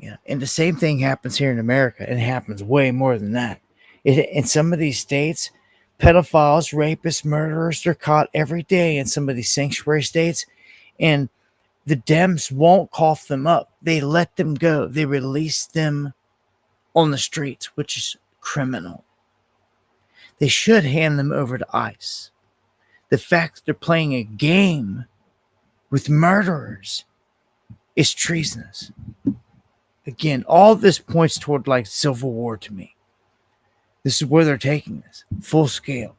Yeah, and the same thing happens here in America, and it happens way more than that. In some of these states, pedophiles, rapists, murderers, they're caught every day in some of these sanctuary states, and the Dems won't cough them up. They let them go. They release them on the streets, which is criminal. They should hand them over to ICE. The fact that they're playing a game with murderers is treasonous. Again, all this points toward like civil war to me. This is where they're taking this. Full scale.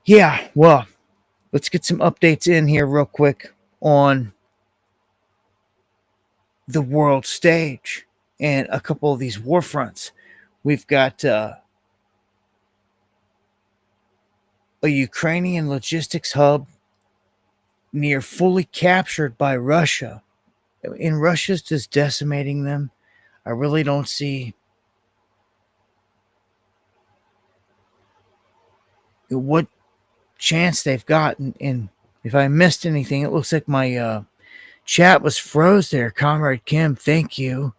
Yeah, well, let's get some updates in here real quick on the world stage and a couple of these war fronts. We've got a Ukrainian logistics hub near fully captured by Russia. And Russia's just decimating them. I really don't see what chance they've got. And if I missed anything, it looks like my chat was froze there. Comrade Kim, thank you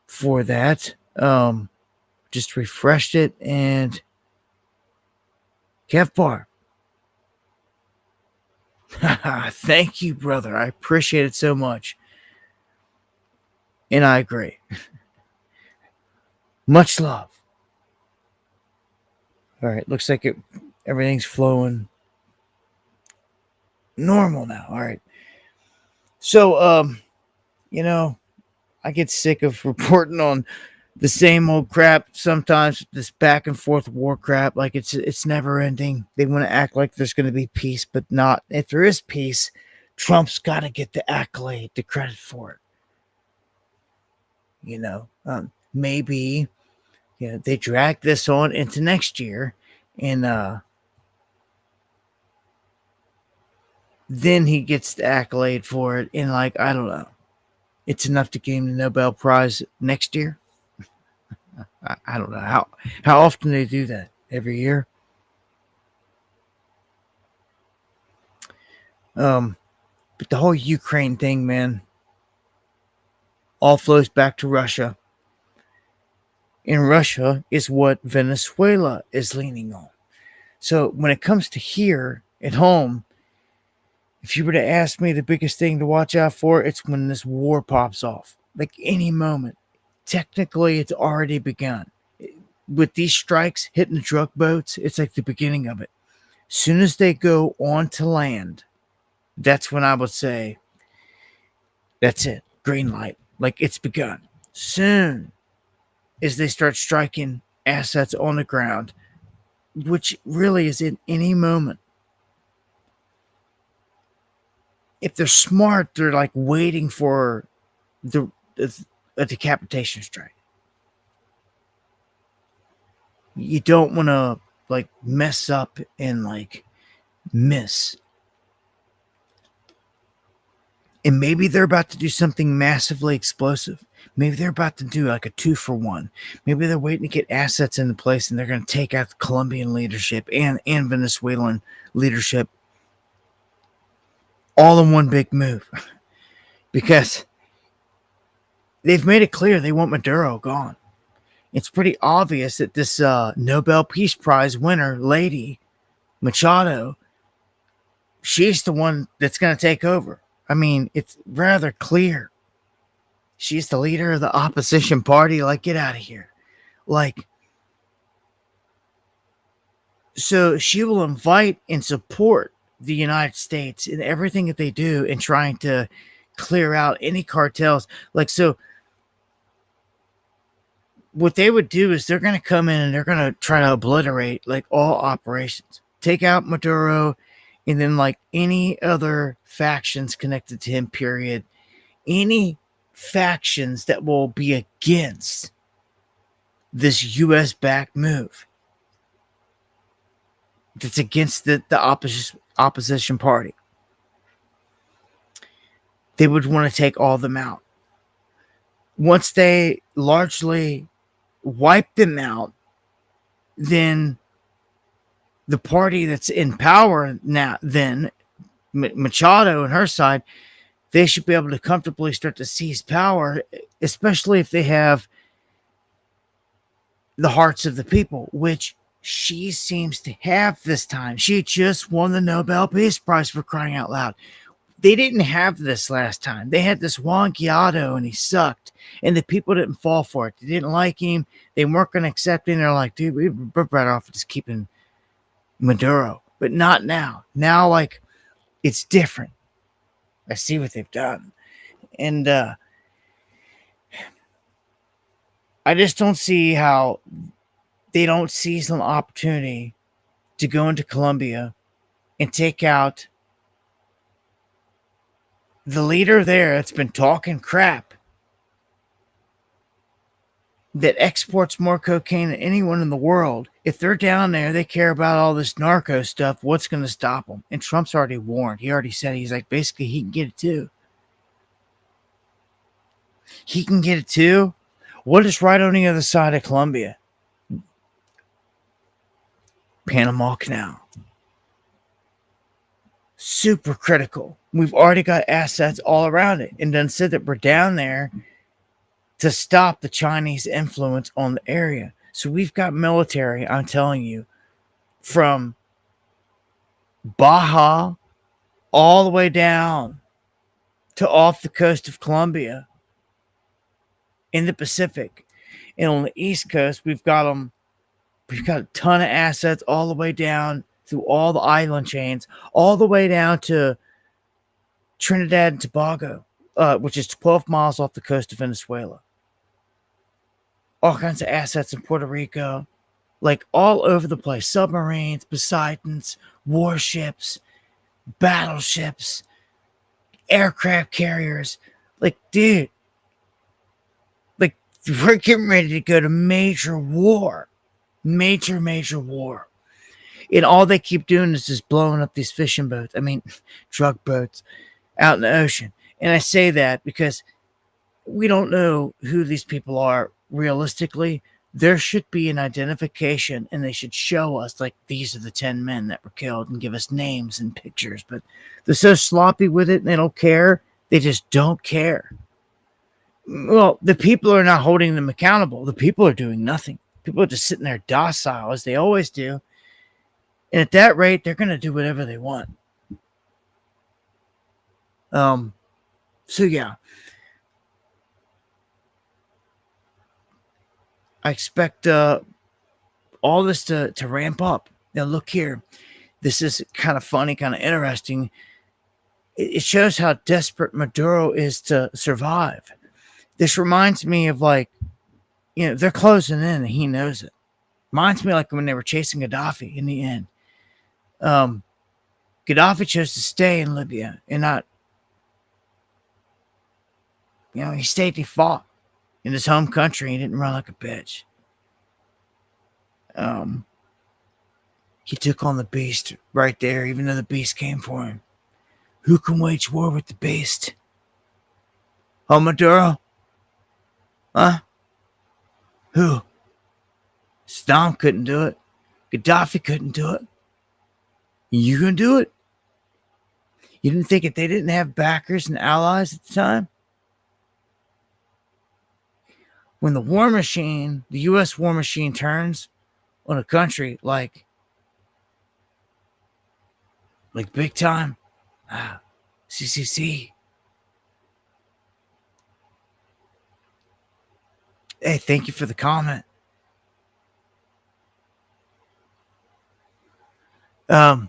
for that. Just refreshed it, and Kevbar. Thank you, brother. I appreciate it so much. And I agree. Much love. All right, looks like everything's flowing normal now. All right. So, I get sick of reporting on the same old crap sometimes, this back and forth war crap. Like it's never ending. They want to act like there's going to be peace, but not. If there is peace, Trump's got to get the accolade, the credit for it. Maybe they drag this on into next year, and then he gets the accolade for it. And I don't know, it's enough to gain the Nobel Prize next year. I don't know how often they do that. Every year. But the whole Ukraine thing, man, all flows back to Russia. And Russia is what Venezuela is leaning on. So when it comes to here at home, if you were to ask me the biggest thing to watch out for, it's when this war pops off. Like any moment. Technically, it's already begun. With these strikes hitting the drug boats, it's like the beginning of it. As soon as they go onto land, that's when I would say, that's it. Green light. Like it's begun. Soon as they start striking assets on the ground, which really is in any moment. If they're smart, they're like waiting for a decapitation strike. You don't want to mess up and miss. And maybe they're about to do something massively explosive. Maybe they're about to do like a 2-for-1. Maybe they're waiting to get assets into place and they're going to take out the Colombian leadership and Venezuelan leadership all in one big move. Because they've made it clear they want Maduro gone. It's pretty obvious that this Nobel Peace Prize winner lady, Machado, she's the one that's going to take over. I mean, it's rather clear. She's the leader of the opposition party. Get out of here. So she will invite and support the United States in everything that they do in trying to clear out any cartels. So what they would do is they're going to come in and they're going to try to obliterate all operations, take out Maduro, and then any other factions connected to him, period. Any factions that will be against this U.S.-backed move, that's against the opposition party. They would want to take all of them out. Once they largely wipe them out, then the party that's in power now, then Machado and her side, they should be able to comfortably start to seize power, especially if they have the hearts of the people, which she seems to have this time. She just won the Nobel Peace Prize, for crying out loud. They didn't have this last time. They had this Juan Guaido, and he sucked. And the people didn't fall for it. They didn't like him. They weren't going to accept him. They're like, dude, we're better off just keeping Maduro. But not now. Now, it's different. I see what they've done. And I just don't see how they don't seize an opportunity to go into Colombia and take out the leader there that's been talking crap that exports more cocaine than anyone in the world, if they're down there, they care about all this narco stuff, what's going to stop them? And Trump's already warned. He already said, he's like, basically, he can get it too. He can get it too. What is right on the other side of Colombia? Panama Canal. Super critical. We've already got assets all around it. And then said that we're down there to stop the Chinese influence on the area. So we've got military, I'm telling you, from Baja all the way down to off the coast of Colombia in the Pacific. And on the East Coast, we've got a ton of assets all the way down through all the island chains, all the way down to Trinidad and Tobago, which is 12 miles off the coast of Venezuela. All kinds of assets in Puerto Rico, like all over the place. Submarines, Poseidons, warships, battleships, aircraft carriers. Like, dude, like, we're getting ready to go to major war. Major war. And all they keep doing is just blowing up these fishing boats. I mean, drug boats out in the ocean. And I say that because we don't know who these people are realistically. There should be an identification, and they should show us, like, these are the 10 men that were killed and give us names and pictures. But they're so sloppy with it, and they don't care. They just don't care. Well, the people are not holding them accountable. The people are doing nothing. People are just sitting there docile, as they always do. And at that rate, they're going to do whatever they want. So yeah. I expect all this to ramp up. Now, look here. This is kind of funny, kind of interesting. It shows how desperate Maduro is to survive. This reminds me of, like, you know, they're closing in and he knows it. Reminds me like when they were chasing Gaddafi in the end. Gaddafi chose to stay in Libya and not, you know, he stayed, he fought in his home country. He didn't run like a bitch. He took on the beast right there, even though the beast came for him. Who can wage war with the beast? Oh, Maduro? Huh? Who? Saddam couldn't do it. Gaddafi couldn't do it. You gonna do it? You didn't think that they didn't have backers and allies at the time? When the war machine, the U.S. war machine, turns on a country like big time, CCC. Hey, thank you for the comment. A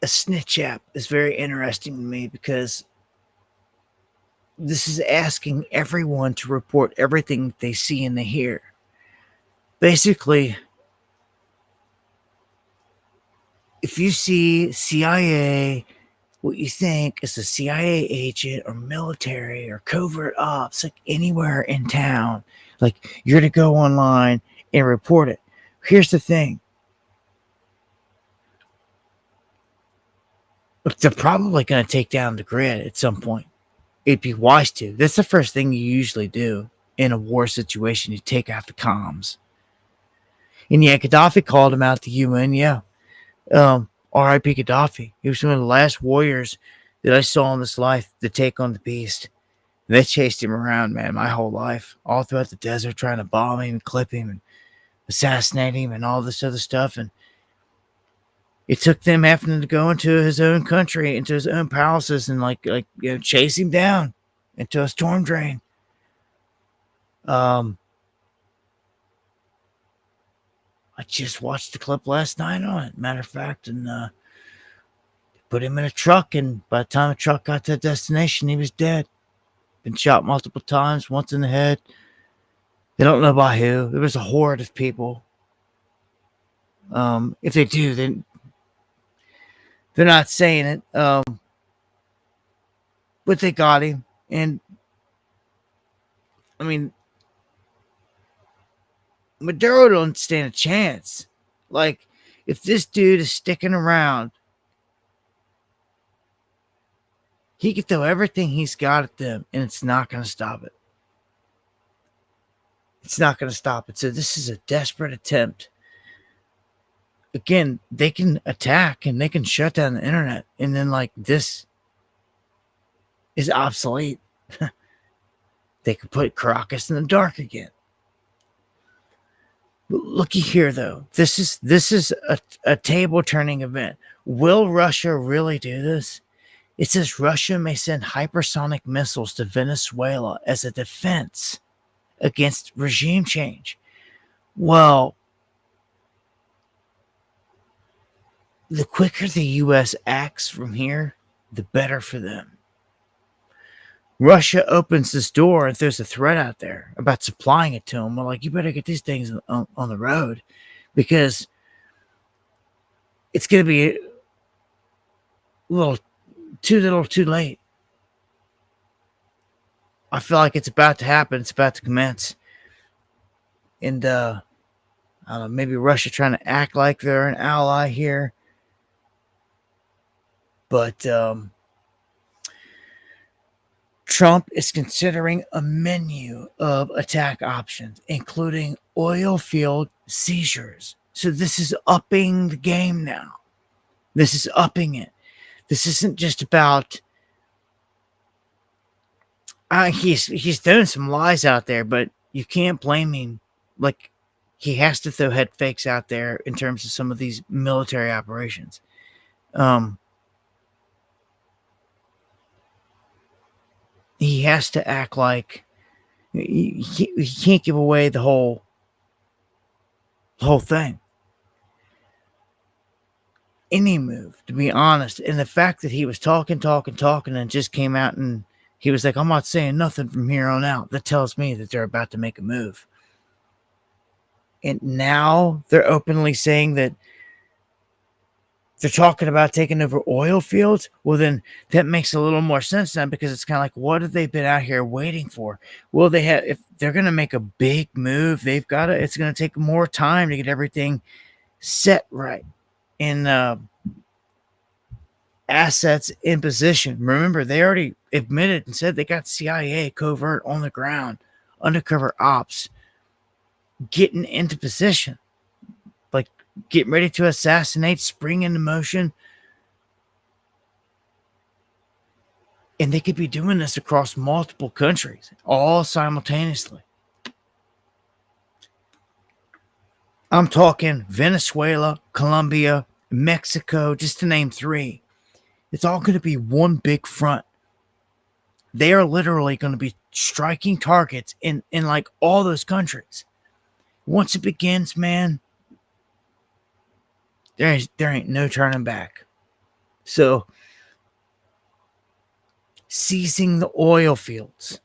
snitch app is very interesting to me because this is asking everyone to report everything they see and they hear. Basically, if you see CIA, what you think is a CIA agent or military or covert ops, like anywhere in town, like, you're to go online and report it. Here's the thing. Look, they're probably going to take down the grid at some point. It'd be wise to. That's the first thing you usually do in a war situation. You take out the comms. And yeah, Gaddafi called him out to UN. Yeah. R.I.P. Gaddafi. He was one of the last warriors that I saw in this life to take on the beast. And they chased him around, man, my whole life. All throughout the desert, trying to bomb him and clip him and assassinate him and all this other stuff. And it took them having to go into his own country, into his own palaces, and chase him down into a storm drain. I just watched the clip last night on it, matter of fact, and put him in a truck, and by the time the truck got to the destination, he was dead. Been shot multiple times, once in the head. They don't know by who. There was a horde of people. If they do, then they're not saying it. But they got him, and I mean, Maduro don't stand a chance. Like, if this dude is sticking around, he could throw everything he's got at them, and it's not going to stop it. It's not going to stop it. So this is a desperate attempt. Again, they can attack and they can shut down the internet, and then like this is obsolete. They could put Caracas in the dark again. But looky here, though. This is a table turning event. Will Russia really do this? It says Russia may send hypersonic missiles to Venezuela as a defense against regime change. Well, the quicker the U.S. acts from here, the better for them. Russia opens this door and throws a threat out there about supplying it to them. We're like, you better get these things on the road, because it's going to be a little too late. I feel like it's about to happen. It's about to commence. And I don't know, maybe Russia trying to act like they're an ally here. But Trump is considering a menu of attack options, including oil field seizures. So this is upping the game now. This is upping it. This isn't just about he's throwing some lies out there, but you can't blame him. Like, he has to throw head fakes out there in terms of some of these military operations. He has to act like he can't give away the whole thing. Any move, to be honest. And the fact that he was talking and just came out and he was like, I'm not saying nothing from here on out. That tells me that they're about to make a move. And now they're openly saying that they're talking about taking over oil fields. Well, then that makes a little more sense now, because it's kind of like, what have they been out here waiting for? Well, if they're going to make a big move, it's going to take more time to get everything set right and assets in position. Remember, they already admitted and said they got CIA covert on the ground, undercover ops, getting into position, like getting ready to assassinate, spring into motion. And they could be doing this across multiple countries, all simultaneously. I'm talking Venezuela, Colombia, Mexico, just to name three. It's all going to be one big front. They are literally going to be striking targets in like all those countries. Once it begins, man, there ain't no turning back. So, seizing the oil fields.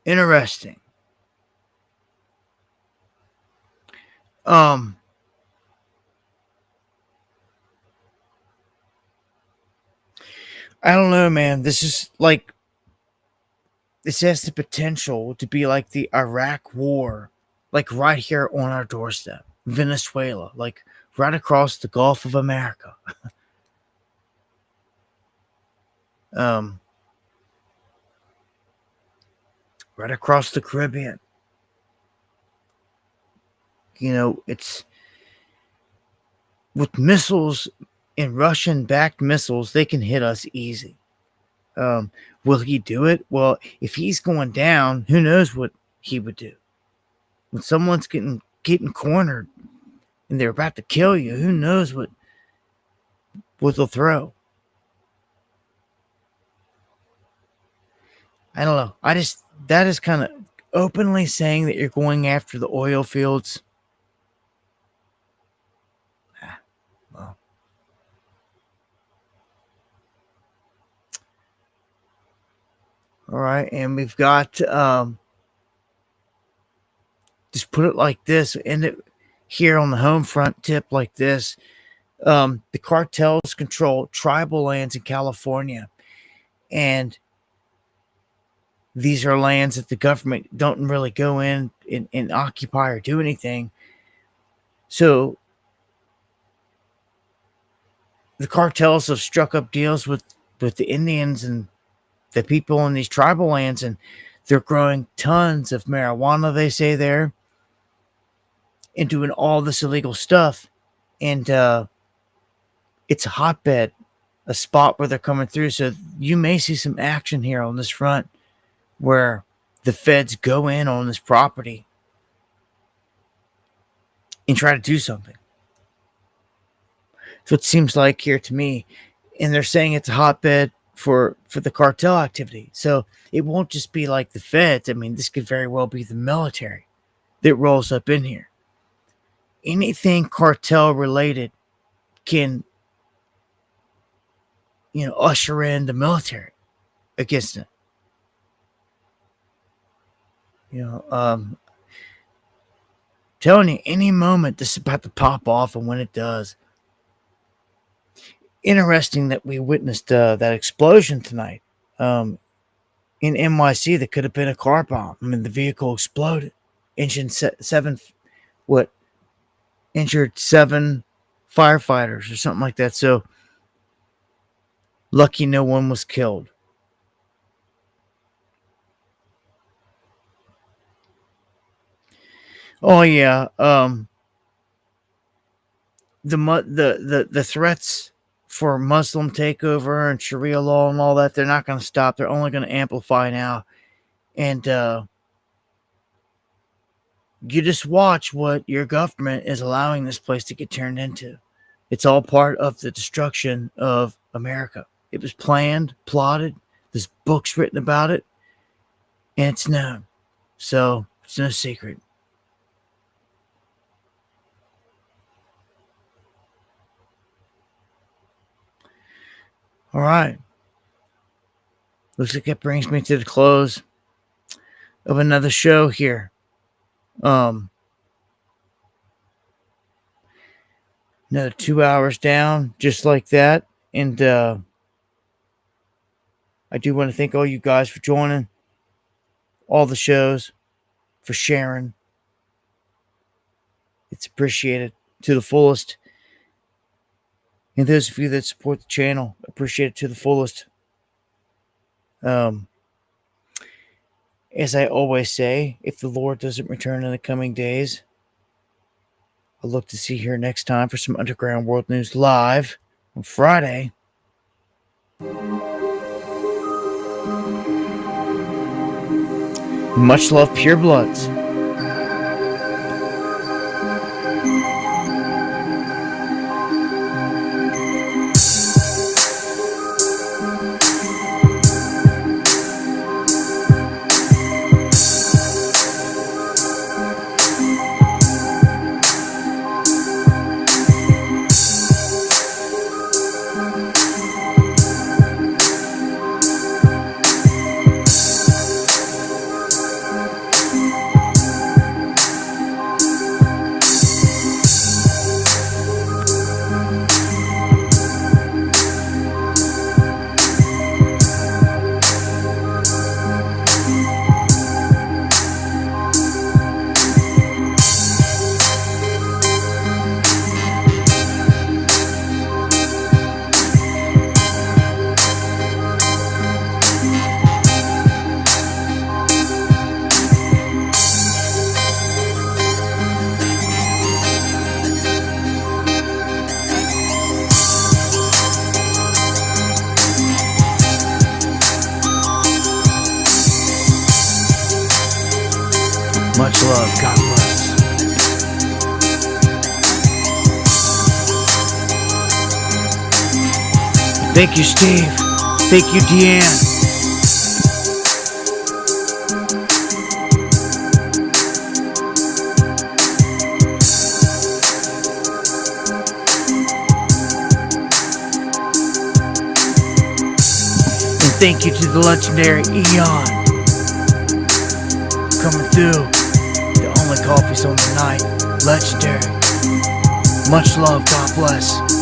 Interesting. I don't know, man. This is like, this has the potential to be like the Iraq War, like right here on our doorstep. Venezuela, like right across the Gulf of America. Right across the Caribbean. You know, it's with missiles and Russian-backed missiles, they can hit us easy. Will he do it? Well, if he's going down, who knows what he would do? When someone's getting cornered and they're about to kill you, who knows what they'll throw? I don't know. That is kind of openly saying that you're going after the oil fields. Well. All right, and we've got just put it like this, end it here on the home front tip like this. The cartels control tribal lands in California. And these are lands that the government don't really go in and occupy or do anything. So the cartels have struck up deals with the Indians and the people in these tribal lands, and they're growing tons of marijuana, they say there, and doing all this illegal stuff. And it's a hotbed, a spot where they're coming through. So you may see some action here on this front where the feds go in on this property and try to do something. That's what it seems like here to me. And they're saying it's a hotbed for the cartel activity. So it won't just be like the feds. I mean, this could very well be the military that rolls up in here. Anything cartel related can, usher in the military against it. Telling you, any moment this is about to pop off, and when it does. Interesting that we witnessed that explosion tonight in NYC that could have been a car bomb. I mean, the vehicle exploded. Injured seven firefighters or something like that. So lucky no one was killed. Oh yeah, the threats for Muslim takeover and Sharia law and all that, they're not going to stop. They're only going to amplify now. And you just watch what your government is allowing this place to get turned into. It's all part of the destruction of America. It was planned, plotted. There's books written about it. And it's known. So it's no secret. All right. Looks like it brings me to the close of another show here. Another 2 hours down, just like that. And I do want to thank all you guys for joining all the shows, for sharing. It's appreciated to the fullest. And those of you that support the channel, appreciate it to the fullest. As I always say, if the Lord doesn't return in the coming days, I'll look to see you here next time for some Underground World News live on Friday. Much love, Pure Bloods. Much love. God bless. Thank you, Steve. Thank you, Deanne. And thank you to the legendary Eon. Coming through. The only coffees on the night. Legendary. Much love. God bless.